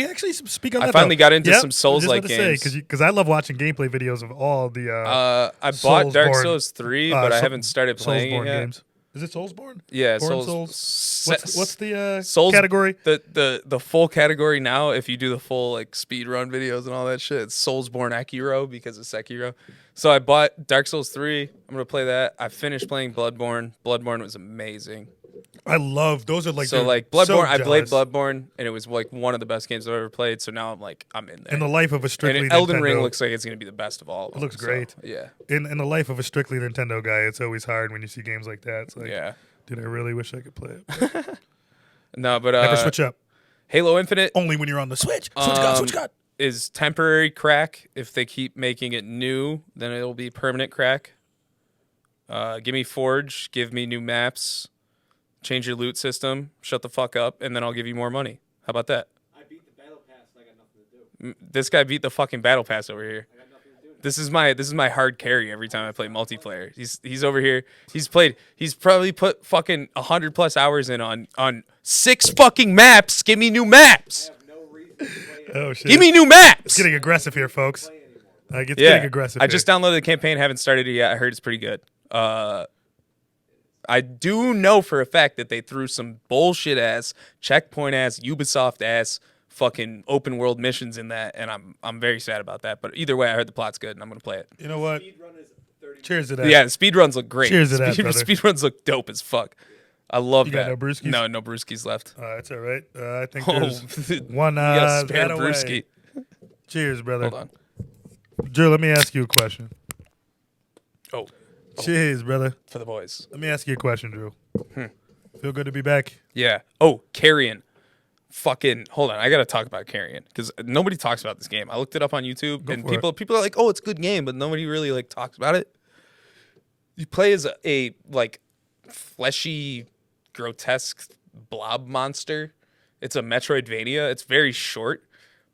actually speak on that. I finally though. got into Yep, some Souls-like just wanted to games. because I love watching gameplay videos of all the. I bought Dark Soulsborne, Souls 3, but I Soul- haven't started playing Soulsborne it yet. games. Is it Soulsborne? Yeah, Born Souls. What's the Souls category? The full category now, if you do the full like speed run videos and all that shit, it's Soulsborne Akiro because of Sekiro. So I bought Dark Souls 3. I'm gonna play that. I finished playing Bloodborne. Bloodborne was amazing. I love those. Are like So dude, like Bloodborne, so I played jealous. Bloodborne, and it was like one of the best games I've ever played. So now I'm in there. In the life of a strictly and Elden Nintendo, Ring looks like it's gonna be the best of all. Of them, looks so, great. yeah. In the life of a strictly Nintendo guy, it's always hard when you see games like that. It's like, Yeah. dude, I really wish I could play it. No, but Never switch up. Halo Infinite Only when you're on the Switch. Switch God. is temporary crack. If they keep making it new, then it'll be permanent crack. Give me Forge, give me new maps, change your loot system, shut the fuck up, and then I'll give you more money. How about that? I beat the battle pass and I got nothing to do. This guy beat the fucking battle pass over here. I got nothing to do. This is my hard carry every time I play multiplayer. He's over here. He's probably put fucking 100+ hours in on 6 fucking maps. Give me new maps. I have no reason to play it. Oh shit. Give me new maps. It's getting aggressive here, folks. Play anymore. It's getting aggressive. I here. just downloaded the campaign, haven't started it yet. I heard it's pretty good. I do know for a fact that they threw some bullshit ass, checkpoint ass, Ubisoft ass fucking open world missions in that, and I'm very sad about that. But either way, I heard the plot's good and I'm gonna play it. You know what? Speed run is 30 Cheers to that. Yeah, the speedruns look great. Cheers to that, brother. Speedruns look dope as fuck. I love You that. got no brewskis? No brewskis left. That's all right. I think Oh, there's one. you got a spare that away. brewski. Cheers, brother. Hold on. Drew, let me ask you a question. Oh, Cheers, brother. for the boys. Let me ask you a question, Drew. Feel good to be back? Yeah. Oh, Carrion. Fucking hold on. I gotta talk about Carrion because nobody talks about this game. I looked it up on YouTube Go and for people are like, "Oh, it's a good game," but nobody really like talks about it. You play as a like fleshy, grotesque blob monster. It's a Metroidvania. It's very short,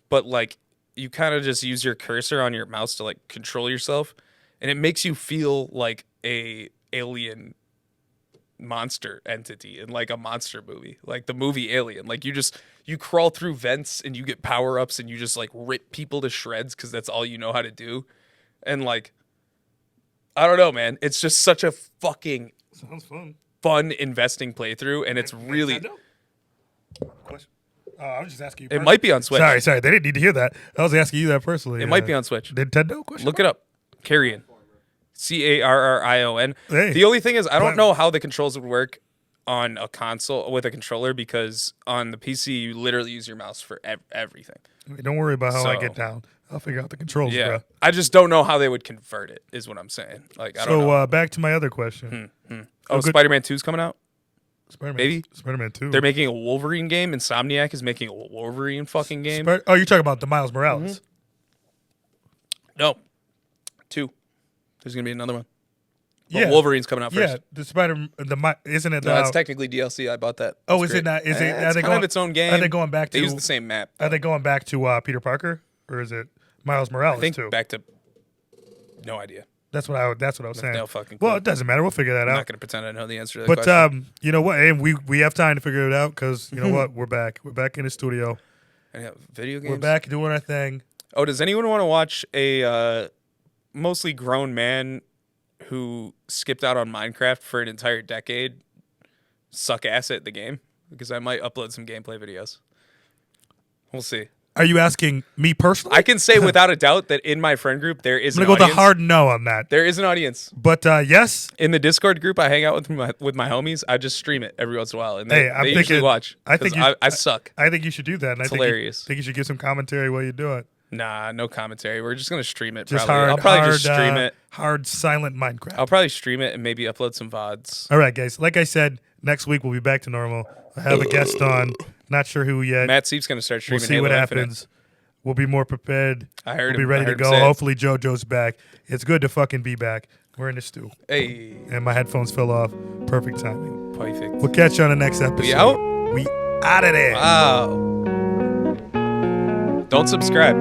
but like you kind of just use your cursor on your mouse to like control yourself, and it makes you feel like a alien monster entity in like a monster movie, like the movie Alien. Like you crawl through vents and you get power-ups and you just like rip people to shreds because that's all you know how to do. And like I don't know, man, it's just such a fucking Sounds fun investing playthrough, and it's really Question. I was just asking you. it might be on Switch. Sorry, they didn't need to hear that. I was asking you that personally. It might be on Switch. Nintendo question. Look it up. Carrion. Carrion. Hey. The only thing is I don't Platform. know how the controls would work on a console with a controller because on the PC you literally use your mouse for everything. Don't worry about how I So- get down. I'll figure out the controls, Yeah. bro. I just don't know how they would convert it is what I'm saying. Like I don't know. So back to my other question. Oh, good- Spider-Man 2's coming out? Spider-Man, maybe? Spider-Man 2. They're making a Wolverine game. Insomniac is making a Wolverine fucking game. Oh, you're talking about the Miles Morales. No. 2. There's going to be another one. But Yeah. Wolverine's coming out first. Yeah, the isn't it? No, that's technically DLC. I bought that. Oh, It's is it great. not? Is it? It's Are they kind going of its own game. Are they going back to? They use the same map. Are they going back to Peter Parker, or is it Miles Morales I think too? back to no idea. That's what I was saying. No fucking Well, clue. it doesn't matter. We'll figure that I'm out. not going to pretend I know the answer to that But question. you know what? And we have time to figure it out because you know what? We're back. We're back in the studio. Any video games? We're back doing our thing. Oh, does anyone want to watch a mostly grown man who skipped out on Minecraft for an entire decade suck ass at the game? Because I might upload some gameplay videos. We'll see. Are you asking me personally? I can say without a doubt that in my friend group there is I'm an gonna go audience. the hard no on that. There is an audience. But yes, In the Discord group I hang out with my homies, I just stream it every once in a while, and they, Hey, I'm they usually thinking- watch. I think 'cause you- I suck. I think you should do that. And I think hilarious. think you should give some commentary while you do it. Nah, no commentary. We're just gonna stream it. Just Probably. hard. I'll probably hard, just stream it. Hard silent Minecraft. I'll probably stream it and maybe upload some VODs. All right, guys. Like I said, next week we'll be back to normal. I have a guest on. Not sure who yet. Matt Seep's gonna start We'll streaming. see Halo what Infinite. happens. We'll be more prepared. I heard We'll be him- ready I to heard him go. say it. Hopefully JoJo's back. It's good to fucking be back. We're in the stew. Hey, And my headphones fell off. Perfect timing. perfect. We'll catch you on the next episode. We out? We out of there. Wow. Don't subscribe.